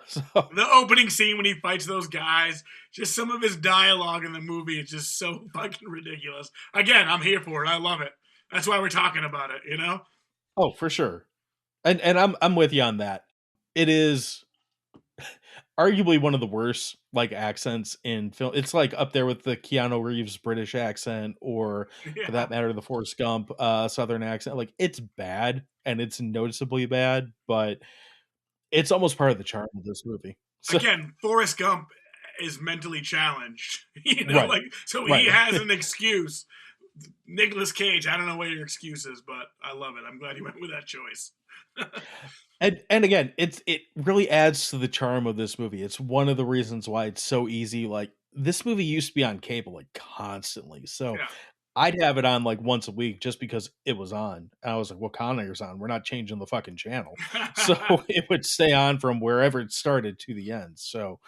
So, The opening scene when he fights those guys, just some of his dialogue in the movie is just so fucking ridiculous. Again, I'm here for it. I love it. That's why we're talking about it. oh, for sure. And I'm with you on that. It is arguably one of the worst like accents in film. It's like up there with the Keanu Reeves British accent, or for Yeah. that matter, the Forrest Gump Southern accent. Like it's bad and it's noticeably bad, but it's almost part of the charm of this movie. So Again, Forrest Gump is mentally challenged. right, Like so he right. has an excuse. Nicolas Cage, I don't know what your excuse is, but I love it. I'm glad you went with that choice. And again, it really adds to the charm of this movie. It's one of the reasons why it's so easy. Like this movie used to be on cable like constantly. So Yeah. I'd have it on like once a week just because it was on. And I was like, well, Con Air's on. We're not changing the fucking channel. So it would stay on from wherever it started to the end. So,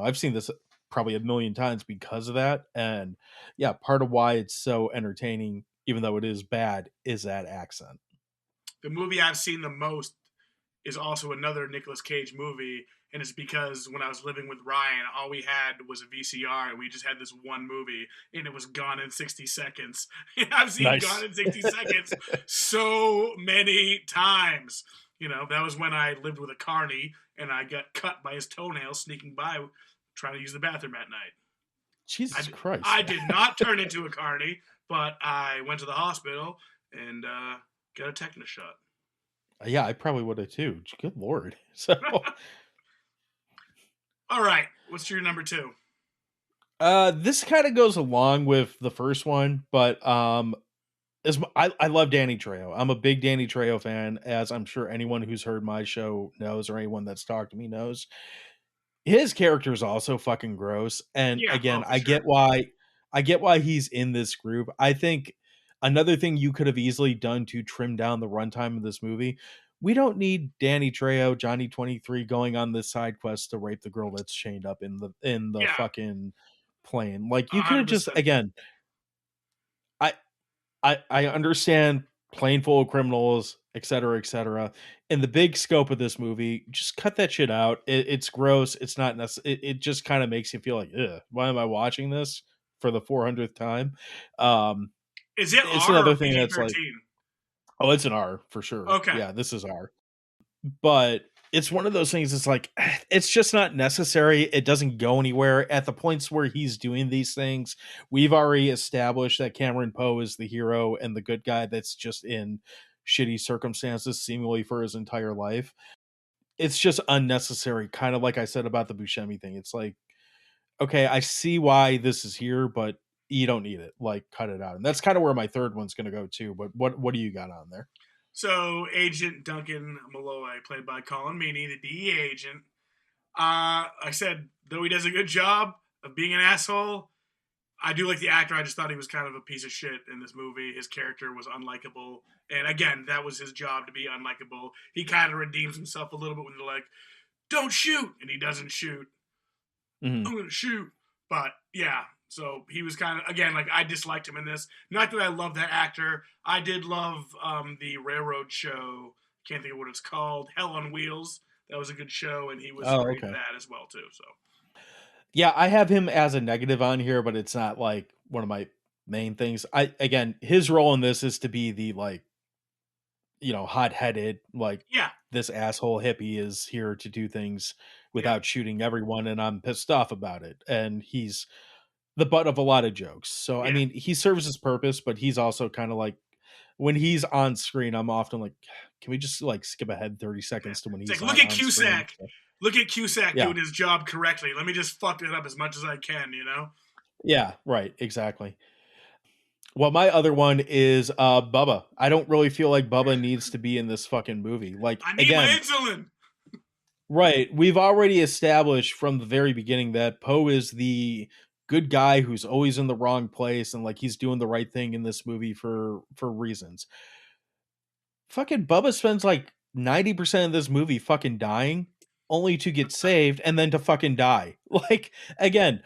I've seen this. probably a million times because of that. And yeah, part of why it's so entertaining, even though it is bad, is that accent. The movie I've seen the most is also another Nicolas Cage movie, and it's because when I was living with Ryan, all we had was a VCR, and we just had this one movie, and it was Gone in 60 Seconds. I've seen Nice. Gone in 60 Seconds so many times. You know, that was when I lived with a carny, and I got cut by his toenail sneaking by, trying to use the bathroom at night. Jesus Christ. I did not turn into a carny, but I went to the hospital and got a tetanus shot. Yeah, I probably would have too. Good Lord. So All right, what's your number 2? this kind of goes along with the first one, but I love Danny Trejo. I'm a big Danny Trejo fan, as I'm sure anyone who's heard my show knows, or anyone that's talked to me knows. His character is also fucking gross, and Yeah, again, for sure. I get why he's in this group. I think another thing you could have easily done to trim down the runtime of this movie. We don't need Danny Trejo, Johnny 23 going on this side quest to rape the girl that's chained up in the Yeah, fucking plane. Like you could have just 100%. again, I I understand plane full of criminals, et cetera, et cetera. In the big scope of this movie, just cut that shit out. It's gross. It's not necessary. It just kind of makes you feel like, ugh, why am I watching this for the 400th time? Um, Is it it's R or another thing PG that's like, 13? oh, it's an R for sure. Okay. Yeah, this is R. But it's one of those things. It's like it's just not necessary. It doesn't go anywhere. At the points where he's doing these things, we've already established that Cameron Poe is the hero and the good guy that's just in shitty circumstances seemingly for his entire life. It's just unnecessary, kind of like I said about the Buscemi thing. It's like, okay, I see why this is here, but you don't need it. Like, cut it out. And that's kind of where my third one's going to go too. But what do you got on there? So, Agent Duncan Malloy, played by Colin Meaney, the DEA agent. I said, though he does a good job of being an asshole, I do like the actor. I just thought he was kind of a piece of shit in this movie. His character was unlikable. And again, that was his job, to be unlikable. He kind of redeems himself a little bit when they're like, don't shoot! And he doesn't shoot. Mhm. I'm going to shoot. But yeah, so he was kind of, again, like I disliked him in this. Not that I love that actor. I did love the Railroad Show. Can't think of what it's called. Hell on Wheels. That was a good show, and he was Oh, great in okay. that as well too. So Yeah, I have him as a negative on here, but it's not like one of my main things. I again, his role in this is to be the like, hot-headed, like yeah, this asshole hippie is here to do things yeah, without shooting everyone and I'm pissed off about it. And he's the butt of a lot of jokes. So I yeah. mean, he serves his purpose, but he's also kind of like when he's on screen, I'm often like, can we just like skip ahead 30 Yeah. seconds to when It's he's like, look not at on screen? Cusack. So, Look at Cusack yeah. doing his job correctly. Let me just fuck it up as much as I can, you know? Yeah, right, exactly. Well, my other one is Bubba. I don't really feel like Bubba needs to be in this fucking movie. Like I need my again, insulin. right, we've already established from the very beginning that Poe is the good guy who's always in the wrong place and like he's doing the right thing in this movie for reasons. Fucking Bubba spends like 90% of this movie fucking dying only to get saved and then to fucking die. Like again,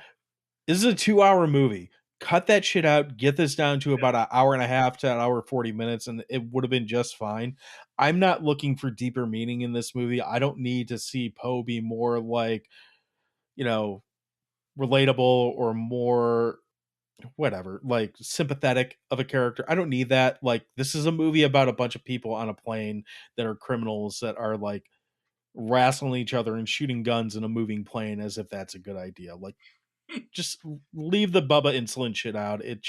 this is a 2-hour movie. Cut that shit out. Get this down to about an hour and a half to an hour 40 minutes, and it would have been just fine. I'm not looking for deeper meaning in this movie. I don't need to see Poe be more like, you know, relatable or more whatever, like sympathetic of a character. I don't need that. Like, this is a movie about a bunch of people on a plane that are criminals that are like wrestling each other and shooting guns in a moving plane as if that's a good idea. Like, just leave the Bubba insulin shit out. It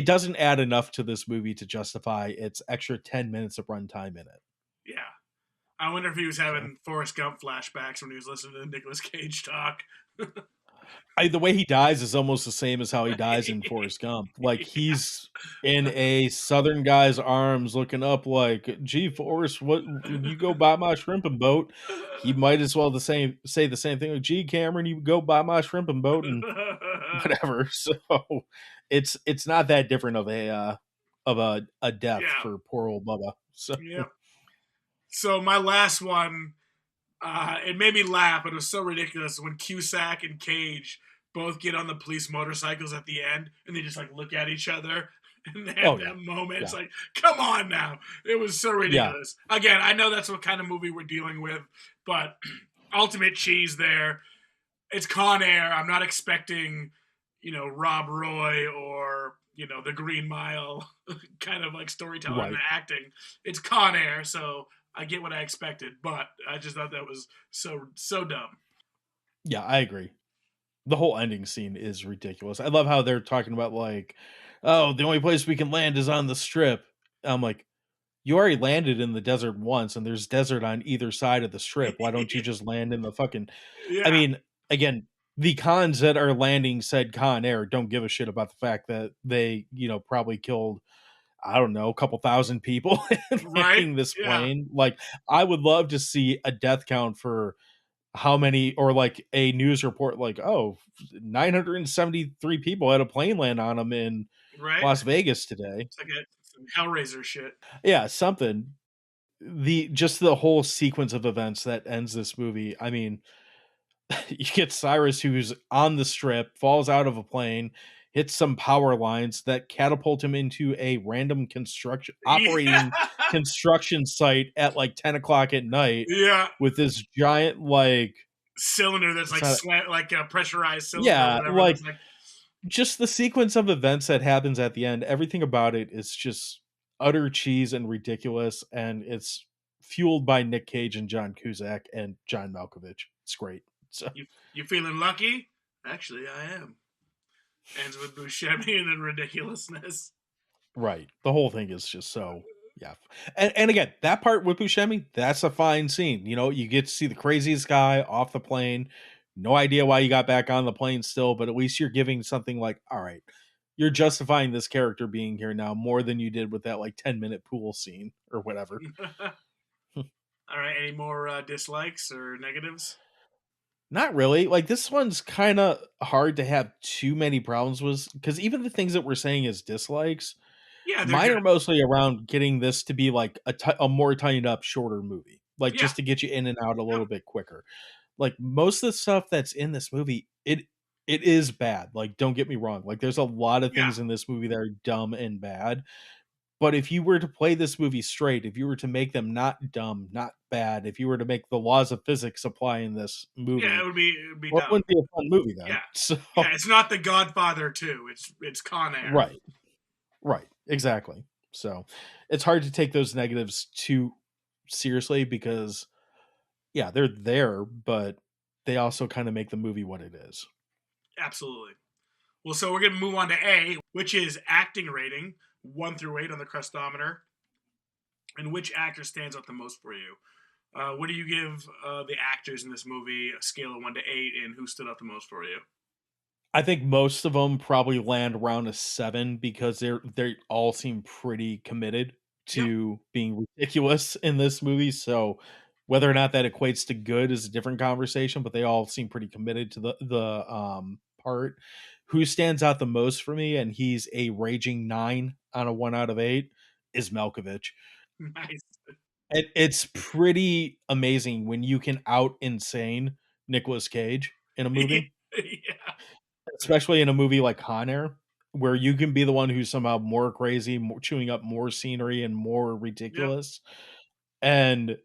doesn't add enough to this movie to justify its extra 10 minutes of runtime in it. Yeah. I wonder if he was So having Forrest Gump flashbacks when he was listening to Nicolas Cage talk. the way he dies is almost the same as how he dies in Forrest Gump. Like he's in a southern guy's arms looking up like, gee, Forrest, what you go buy my shrimping boat? He might as well say the same thing like, gee, Cameron, you go buy my shrimping boat and whatever. So it's not that different of a death Yeah. for poor old Bubba. So Yep. So my last one, it made me laugh, but it was so ridiculous when Cusack and Cage both get on the police motorcycles at the end, and they just like look at each other, and they have Oh yeah, that moment. It's yeah, like, come on now, it was so yeah. ridiculous. Again, I know that's what kind of movie we're dealing with, but ultimate cheese there. It's Con Air. I'm not expecting, Rob Roy or the Green Mile kind of like storytelling and Right. acting. It's Con Air, so I get what I expected, but I just thought that was so dumb. Yeah, I agree. The whole ending scene is ridiculous. I love how they're talking about like, oh, the only place we can land is on the strip. I'm like, you already landed in the desert once, and there's desert on either side of the strip. Why don't you just land in the fucking? I Yeah, mean, again, the cons that are landing said Con Air don't give a shit about the fact that they, probably killed, I don't know, a couple thousand people right. landing this Yeah, plane. Like, I would love to see a death count for how many, or like a news report, like, oh, 973 people had a plane land on them in right. Las Vegas today. It's like some Hellraiser shit. Yeah, something. The whole sequence of events that ends this movie. I mean, you get Cyrus who's on the strip, falls out of a plane, hits some power lines that catapult him into a random Yeah, operating construction site at like 10 o'clock at night yeah. with this giant like Cylinder that's it's like not, like a pressurized cylinder or yeah, whatever. like That's like, just the sequence of events that happens at the end, everything about it is just utter cheese and ridiculous, and it's fueled by Nick Cage and John Cusack and John Malkovich. It's great. So you feeling lucky? Actually, I am. Ends with Buscemi and then ridiculousness. right, the whole thing is just so yeah. And again, that part with Buscemi, that's a fine scene. You get to see the craziest guy off the plane. No idea why you got back on the plane still, but at least you're giving something like, all right, you're justifying this character being here now more than you did with that like 10-minute pool scene or whatever. All right. Any more dislikes or negatives? Not really. Like this one's kind of hard to have too many problems with because even the things that we're saying as dislikes, Yeah, they're mine good. are mostly around getting this to be like a more tightened up, shorter movie, like Yeah. just to get you in and out a Yep. little bit quicker. Like most of the stuff that's in this movie, it is bad. Like don't get me wrong. Like there's a lot of Yeah. things in this movie that are dumb and bad. But if you were to play this movie straight, if you were to make them not dumb, not bad, if you were to make the laws of physics apply in this Yeah. It movie, would be it would be well, it dumb. wouldn't be a fun movie then. Yeah. So Yeah. It's not The Godfather 2. It's Con Air. right, right, exactly. So it's hard to take those negatives too seriously because yeah, they're there, but they also kind of make the movie what it is. Absolutely. Well, so we're gonna move on to A, which is acting rating 1 through 8 on the Crustometer, and which actor stands out the most for you. What do you give the actors in this movie a scale of 1 to 8, and who stood out the most for you? I think most of them probably land around a 7 because they all seem pretty committed Yep. to being ridiculous in this movie. So whether or not that equates to good is a different conversation, but they all seem pretty committed to the part. Who stands out the most for me, and he's a raging 9 on a 1 out of 8, is Malkovich. Nice. It's pretty amazing when you can out insane Nicolas Cage in a movie, Yeah. especially in a movie like Con Air, where you can be the one who's somehow more crazy, more, chewing up more scenery and more Yep. ridiculous. And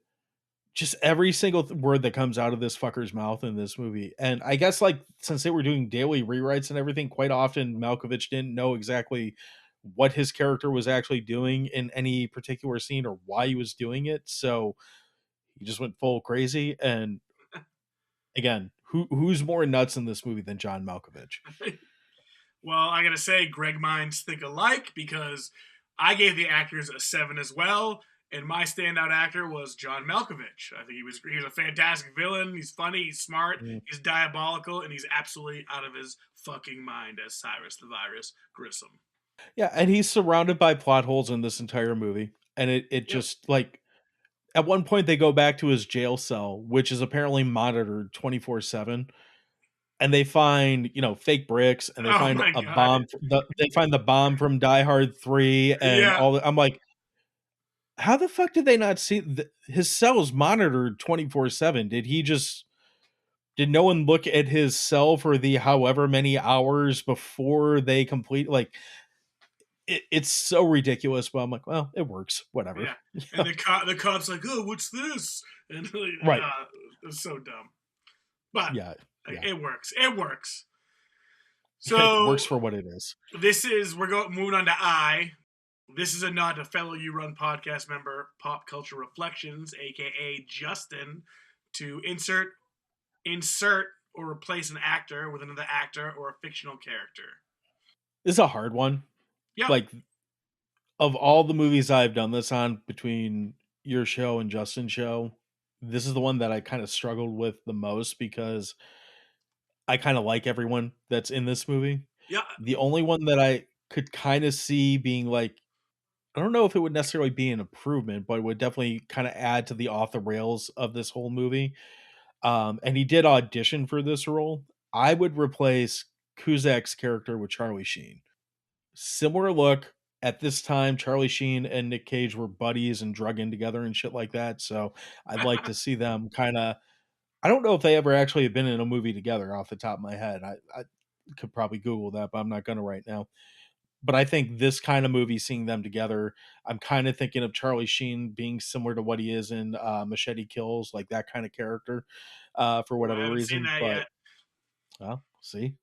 just every single word that comes out of this fucker's mouth in this movie. And I guess, like, since they were doing daily rewrites and everything, quite often Malkovich didn't know exactly what his character was actually doing in any particular scene or why he was doing it. So he just went full crazy. And again, who's more nuts in this movie than John Malkovich? Well, I gotta say, Greg minds think alike because I gave the actors a 7 as well, and my standout actor was John Malkovich. I think he was a fantastic villain. He's funny, he's smart, Mm. he's diabolical, and he's absolutely out of his fucking mind as Cyrus the Virus Grissom. Yeah, and he's surrounded by plot holes in this entire movie. And it Yep. just like at one point they go back to his jail cell, which is apparently monitored 24/7, and they find, fake bricks, and they Oh find my a god. bomb they find the bomb from Die Hard 3 and Yeah. I'm like, how the fuck did they not see his cell is monitored 24/7? Did he just did no one look at his cell for the however many hours before they complete like it's so ridiculous, but I'm like, well, it works, whatever. Yeah, and the cop's like, oh, what's this? And Right. it's so dumb, but Yeah. Yeah. it works. It works. It So works for what it is. we're moving on to I. This is a nod to fellow You Run podcast member, Pop Culture Reflections, aka Justin, to insert or replace an actor with another actor or a fictional character. This is a hard one. Yep. Like, of all the movies I've done this on between your show and Justin's show, this is the one that I kind of struggled with the most because I kind of like everyone that's in this movie. Yeah. The only one that I could kind of see being like, I don't know if it would necessarily be an improvement, but it would definitely kind of add to the off the rails of this whole movie. And he did audition for this role. I would replace Cusack's character with Charlie Sheen. Similar look. At this time, Charlie Sheen and Nick Cage were buddies and drug in together and shit like that. So I'd like to see them kind of. I don't know if they ever actually have been in a movie together off the top of my head. I could probably Google that, but I'm not going to right now. But I think this kind of movie, seeing them together, I'm kind of thinking of Charlie Sheen being similar to what he is in Machete Kills, like that kind of character, for I whatever haven't seen reason. that But yet. well, see,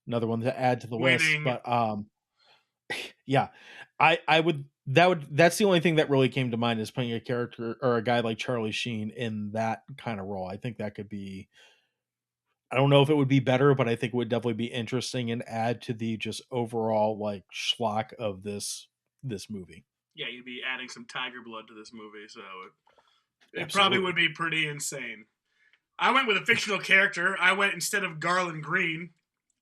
another one to add to the list. Winning. But yeah, that's the only thing that really came to mind is playing a character or a guy like Charlie Sheen in that kind of role. I think that could be. I don't know if it would be better, but I think it would definitely be interesting and add to the just overall like schlock of this movie. Yeah, you'd be adding some tiger blood to this movie, so it probably Absolutely. would be pretty insane. I went with a fictional character. I went instead of Garland Green,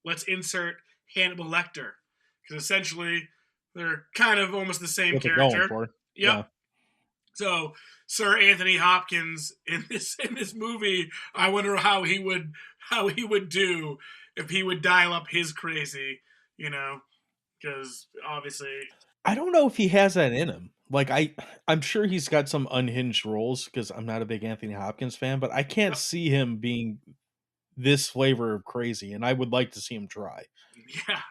let's insert Hannibal Lecter. Because essentially they're kind of almost the same What they're going character. for. Yep. Yeah. So Sir Anthony Hopkins in this movie, I wonder how he would do if he would dial up his crazy, because obviously I don't know if he has that in him. Like I'm sure he's got some unhinged roles because I'm not a big Anthony Hopkins fan, but I can't see him being this flavor of crazy, and I would like to see him try. yeah.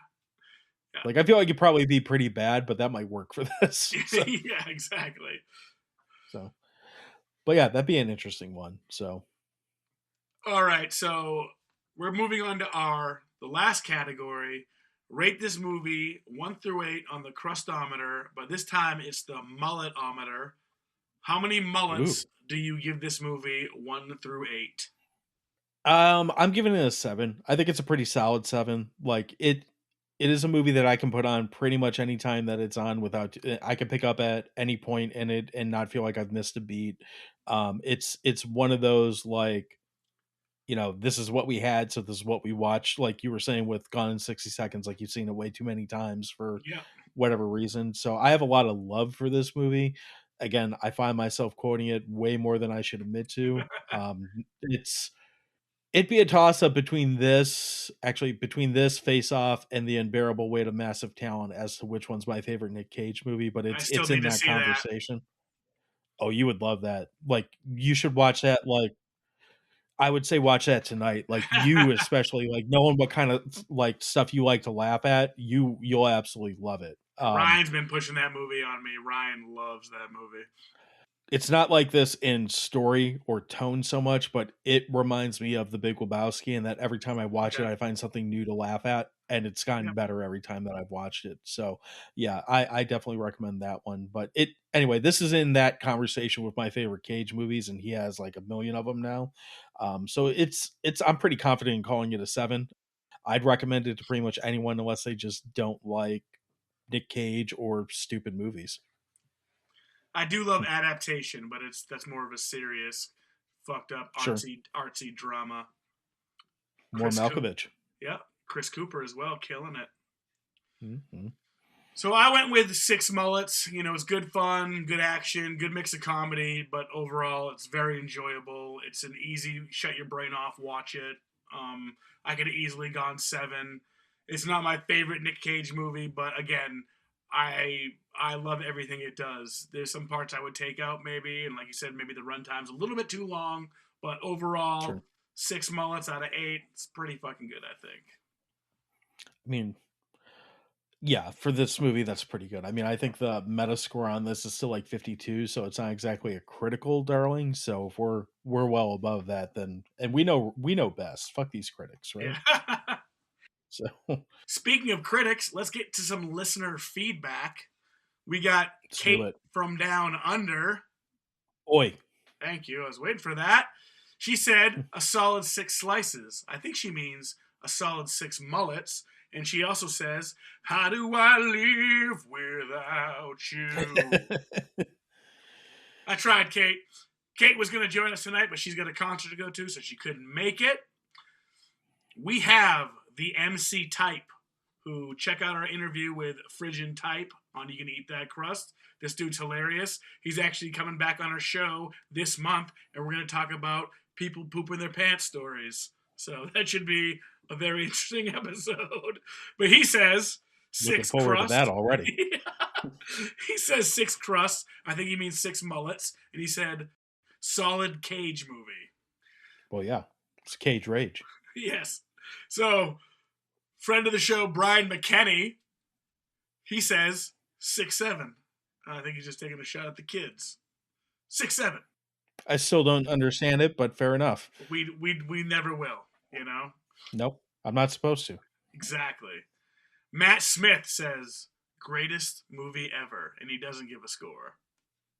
Like I feel like it'd probably be pretty bad, but that might work for this. So, Yeah, exactly. but yeah, that'd be an interesting one. So All right, so we're moving on to the last category. Rate this movie 1 through 8 on the Crustometer, but this time it's the Mulletometer. How many mullets do you give this movie 1 through 8? I'm giving it a 7. I think it's a pretty solid 7. Like it is a movie that I can put on pretty much any time that it's on without I can pick up at any point in it and not feel like I've missed a beat. It's one of those like this is what we had, so this is what we watched. Like you were saying with Gone in 60 Seconds, like you've seen it way too many times for Yeah. whatever reason. So I have a lot of love for this movie. Again, I find myself quoting it way more than I should admit to. It'd be a toss up between this Face Off and The Unbearable Weight of Massive Talent as to which one's my favorite Nick Cage movie, but I still it's need in to that see that. conversation. Oh, you would love that. Like you should watch that. Like I would say watch that tonight. Like you especially, like knowing what kind of like stuff you like to laugh at, you'll absolutely love it. Ryan's been pushing that movie on me. Ryan loves that movie. It's not like this in story or tone so much, but it reminds me of The Big Lebowski, and that every time I watch it, I find something new to laugh at, and it's gotten better every time that I've watched it. So, yeah, I definitely recommend that one. But anyway, this is in that conversation with my favorite Cage movies, and he has like a million of them now. So it's I'm pretty confident in calling it a 7. I'd recommend it to pretty much anyone unless they just don't like Nick Cage or stupid movies. I do love adaptation, but that's more of a serious, fucked up, artsy drama. More Malkovich. Yeah, Chris Cooper as well, killing it. Mm-hmm. So I went with 6 mullets. It's good fun, good action, good mix of comedy, but overall it's very enjoyable. It's an easy shut your brain off, watch it. I could have easily gone 7. It's not my favorite Nick Cage movie, but again, I love everything it does. There's some parts I would take out maybe, and like you said, maybe the runtime's a little bit too long, but overall, 6 mullets out of 8. It's pretty fucking good, I think. I mean, yeah, for this movie, that's pretty good. I mean, I think the meta score on this is still like 52, so it's not exactly a critical darling. So if we're well above that, then and we know best. Fuck these critics, right? Yeah. So Speaking of critics, let's get to some listener feedback. We got let's do Kate it. from Down Under. Oi. Thank you. I was waiting for that. She said a solid 6 slices. I think she means a solid 6 mullets. And she also says, how do I live without you? I tried, Kate. Kate was going to join us tonight, but she's got a concert to go to, so she couldn't make it. We have the MC Type, who check out our interview with Phrygian Type on You Can Eat That Crust. This dude's hilarious. He's actually coming back on our show this month, and we're going to talk about people pooping their pants stories. So that should be a very interesting episode. But he says 6 Looking forward crust. to that already. Yeah. He says 6 crusts. I think he means 6 mullets. And he said solid Cage movie. Well, yeah, it's Cage Rage. Yes. So, friend of the show, Brian McKenney, he says 6'7". I think he's just taking a shot at the kids. 6'7". I still don't understand it, but fair enough. We never will, you know? Nope, I'm not supposed to. Exactly. Matt Smith says, greatest movie ever, and he doesn't give a score.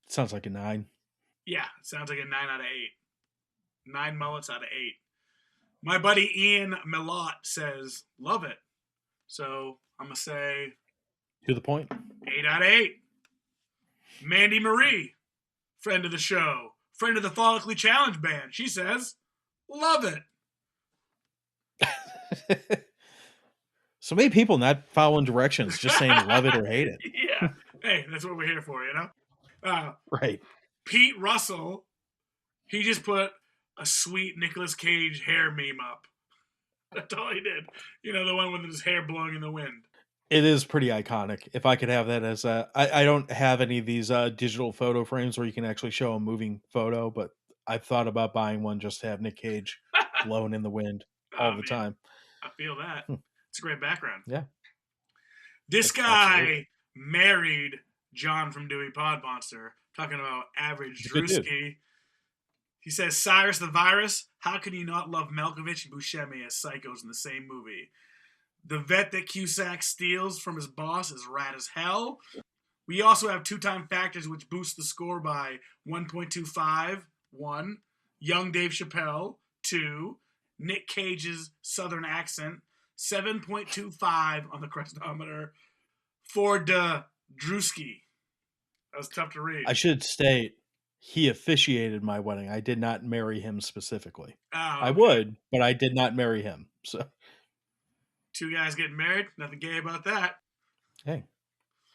Sounds like a 9. Yeah, it sounds like a 9 out of 8. 9 mullets out of 8. My buddy Ian Millot says, love it. So I'm going to say To the point. 8 out of 8. Mandy Marie, friend of the show, friend of the Follically Challenge band, she says, love it. So many people not following directions, just saying love it or hate it. Yeah. Hey, that's what we're here for, you know? Right. Pete Russell, he just put a sweet Nicolas Cage hair meme up. That's all he did. You know, the one with his hair blowing in the wind. It is pretty iconic. If I could have that as a... I don't have any of these digital photo frames where you can actually show a moving photo, but I've thought about buying one just to have Nick Cage blowing in the wind all the time. I feel that. It's a great background. Yeah. This guy married John from Dewey Podmonster, talking about average Drewski. He says, Cyrus the Virus, how can you not love Malkovich and Buscemi as psychos in the same movie? The vet that Cusack steals from his boss is rad as hell. We also have 2-time factors which boost the score by 1.25. 1. Young Dave Chappelle. 2. Nick Cage's southern accent. 7.25 on the Crustometer. For the Drewski. That was tough to read. I should state, he officiated my wedding. I did not marry him specifically. Oh, okay. I would, but I did not marry him. So 2 guys getting married. Nothing gay about that. Hey,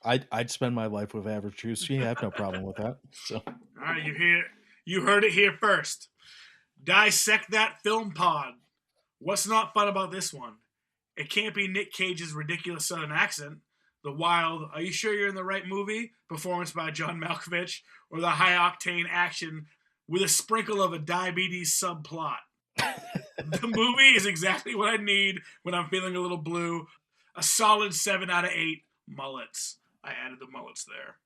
I'd spend my life with average Drewski. I have no problem with that. So all right, you heard it here first. Dissect that film pod. What's not fun about this one? It can't be Nick Cage's ridiculous southern accent, the wild, are you sure you're in the right movie performance by John Malkovich, or the high-octane action with a sprinkle of a diabetes subplot. The movie is exactly what I need when I'm feeling a little blue. A solid 7 out of 8 mullets. I added the mullets there.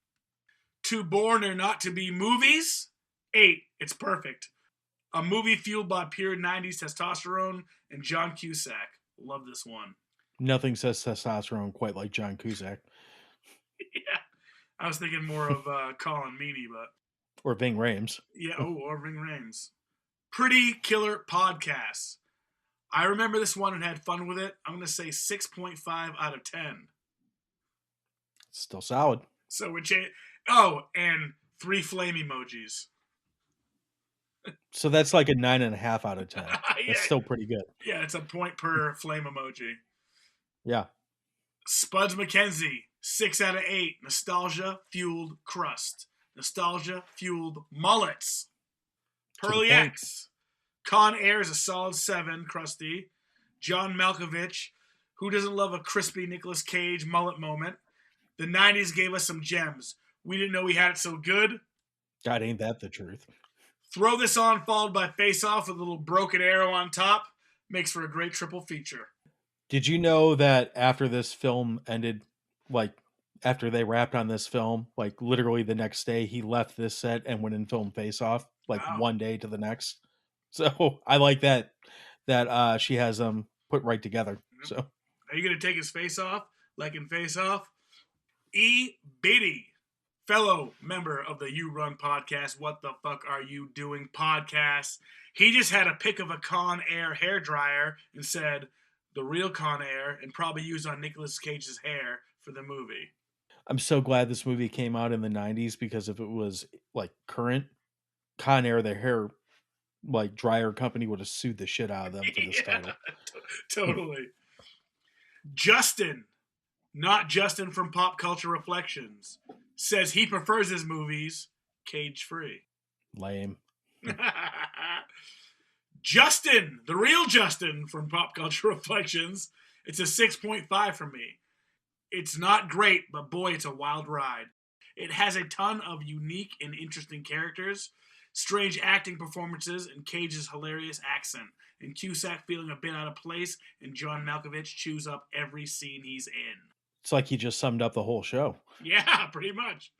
To Born or Not to Be movies, 8. It's perfect. A movie fueled by pure 90s testosterone and John Cusack. Love this one. Nothing says testosterone quite like John Cusack. Yeah. I was thinking more of Colin Meaney, but... Or Ving Rhames. Yeah, or Ving Rhames. Pretty killer podcast. I remember this one and had fun with it. I'm going to say 6.5 out of 10. Still solid. So we're Oh, and 3 flame emojis. So that's like a 9.5 out of 10. Yeah. That's still pretty good. Yeah, it's a point per flame emoji. Yeah. Spuds McKenzie, 6 out of 8. Nostalgia-fueled crust. Nostalgia-fueled mullets. Pearly X. Con Air is a solid 7, crusty. John Malkovich, who doesn't love a crispy Nicolas Cage mullet moment? The 90s gave us some gems. We didn't know we had it so good. God, ain't that the truth. Throw This On, followed by Face Off with a little Broken Arrow on top. Makes for a great triple feature. Did you know that after this film ended, like after they wrapped on this film, like literally the next day he left this set and went and filmed Face Off, like Wow. one day to the next. So I like that she has them put right together. So are you gonna take his face off like in Face Off? E. Beatty, fellow member of the You Run podcast, What the Fuck Are You Doing podcast. He just had a pic of a Con Air hairdryer and said, the real Con Air, and probably used on Nicolas Cage's hair for the movie. I'm so glad this movie came out in the 90s, because if it was like current, Con Air, their hair like dryer company, would have sued the shit out of them for this title. Totally. Justin, not Justin from Pop Culture Reflections, says he prefers his movies cage-free. Lame. Justin, the real Justin from Pop Culture Reflections, it's a 6.5 from me. It's not great, but boy, it's a wild ride. It has a ton of unique and interesting characters, strange acting performances, and Cage's hilarious accent, and Cusack feeling a bit out of place, and John Malkovich chews up every scene he's in. It's like he just summed up the whole show. Yeah, pretty much.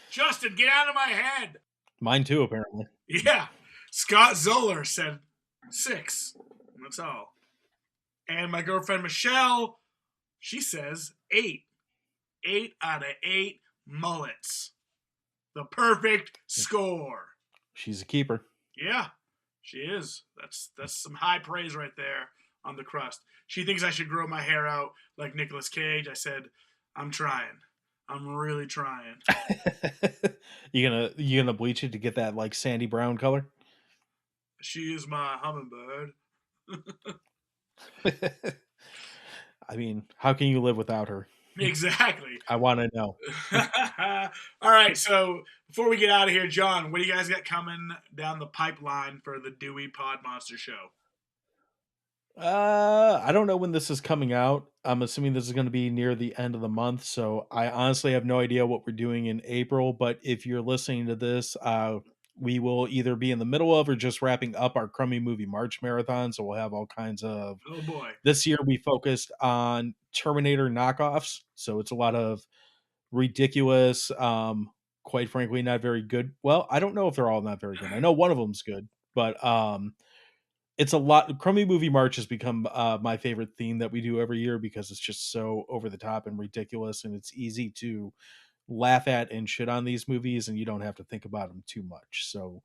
Justin, get out of my head. Mine too, apparently. Yeah. Scott Zoller said 6. That's all. And my girlfriend Michelle, she says 8. 8 out of 8 mullets. The perfect score. She's a keeper. Yeah, she is. That's some high praise right there on the crust. She thinks I should grow my hair out like Nicolas Cage. I said, I'm trying. I'm really trying. You gonna bleach it to get that like sandy brown color? She is my hummingbird. I mean, how can you live without her? Exactly. I want to know. All right, so before we get out of here, John, what do you guys got coming down the pipeline for the Dewey Podmonster show? I don't know when this is coming out. I'm assuming this is going to be near the end of the month, so I honestly have no idea what we're doing in April. But if you're listening to this, we will either be in the middle of or just wrapping up our Crummy Movie March Marathon. So we'll have all kinds of. Oh boy! This year we focused on Terminator knockoffs, so it's a lot of ridiculous, quite frankly, not very good. Well, I don't know if they're all not very good. I know one of them's good, but it's a lot. Crummy Movie March has become my favorite theme that we do every year, because it's just so over the top and ridiculous, and it's easy to laugh at and shit on these movies, and you don't have to think about them too much. So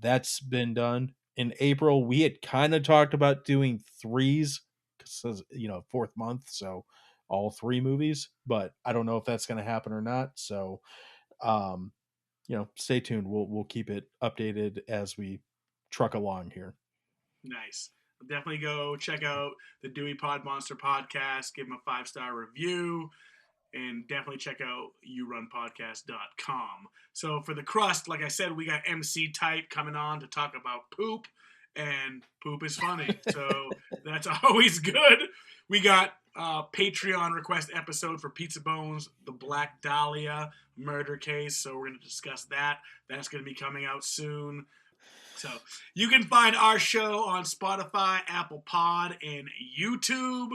that's been done. In April, we had kind of talked about doing threes, because, fourth month, so all 3 movies, but I don't know if that's going to happen or not. So, stay tuned. We'll keep it updated as we truck along here. Nice. Definitely go check out the Dewey Podmonster podcast. Give them a 5-star review. And definitely check out yourunpodcast.com. So for the crust, like I said, we got MC Type coming on to talk about poop. And poop is funny. So that's always good. We got a Patreon request episode for Pizza Bones, the Black Dahlia murder case. So we're going to discuss that. That's going to be coming out soon. So you can find our show on Spotify, Apple Pod, and YouTube.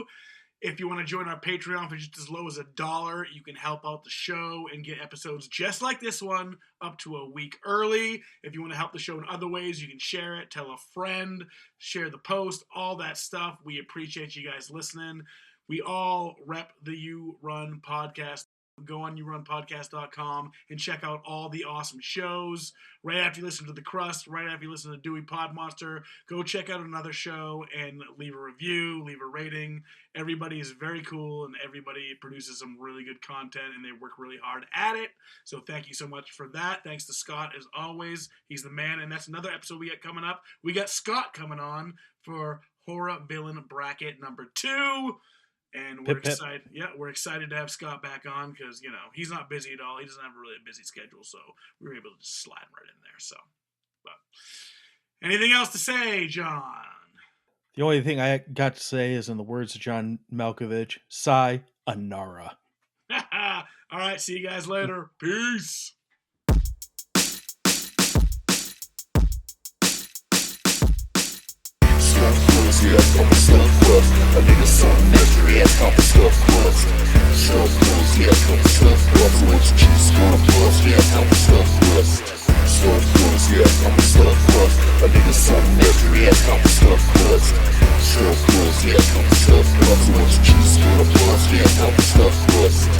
If you want to join our Patreon for just as low as $1, you can help out the show and get episodes just like this one up to a week early. If you want to help the show in other ways, you can share it, tell a friend, share the post, all that stuff. We appreciate you guys listening. We all rep the You Run podcast. Go on yourunpodcast.com and check out all the awesome shows. Right after you listen to The Crust, right after you listen to Dewey Podmonster, go check out another show and leave a review, leave a rating. Everybody is very cool, and everybody produces some really good content, and they work really hard at it. So thank you so much for that. Thanks to Scott, as always. He's the man, and that's another episode we got coming up. We got Scott coming on for Horror Villain Bracket number 2. And we're excited. Yeah, we're excited to have Scott back on, because he's not busy at all. He doesn't have a really busy schedule, so we were able to just slide right in there. So, but anything else to say, John? The only thing I got to say is, in the words of John Malkovich, sayonara. All right, see you guys later. Peace. yeah, couple stuffed crust. A nigga something extra, yeah, couple stuffed crust. Stuffed crust, yeah, couple stuffed crust. So what you choose, gonna bust, yeah, couple stuffed crust. Stuffed crust, yeah, couple stuffed crust. A nigga something extra, yeah, couple stuffed crust. Stuffed crust, yeah, couple stuffed crust. So what you choose, gonna bust, yeah, couple stuffed crust.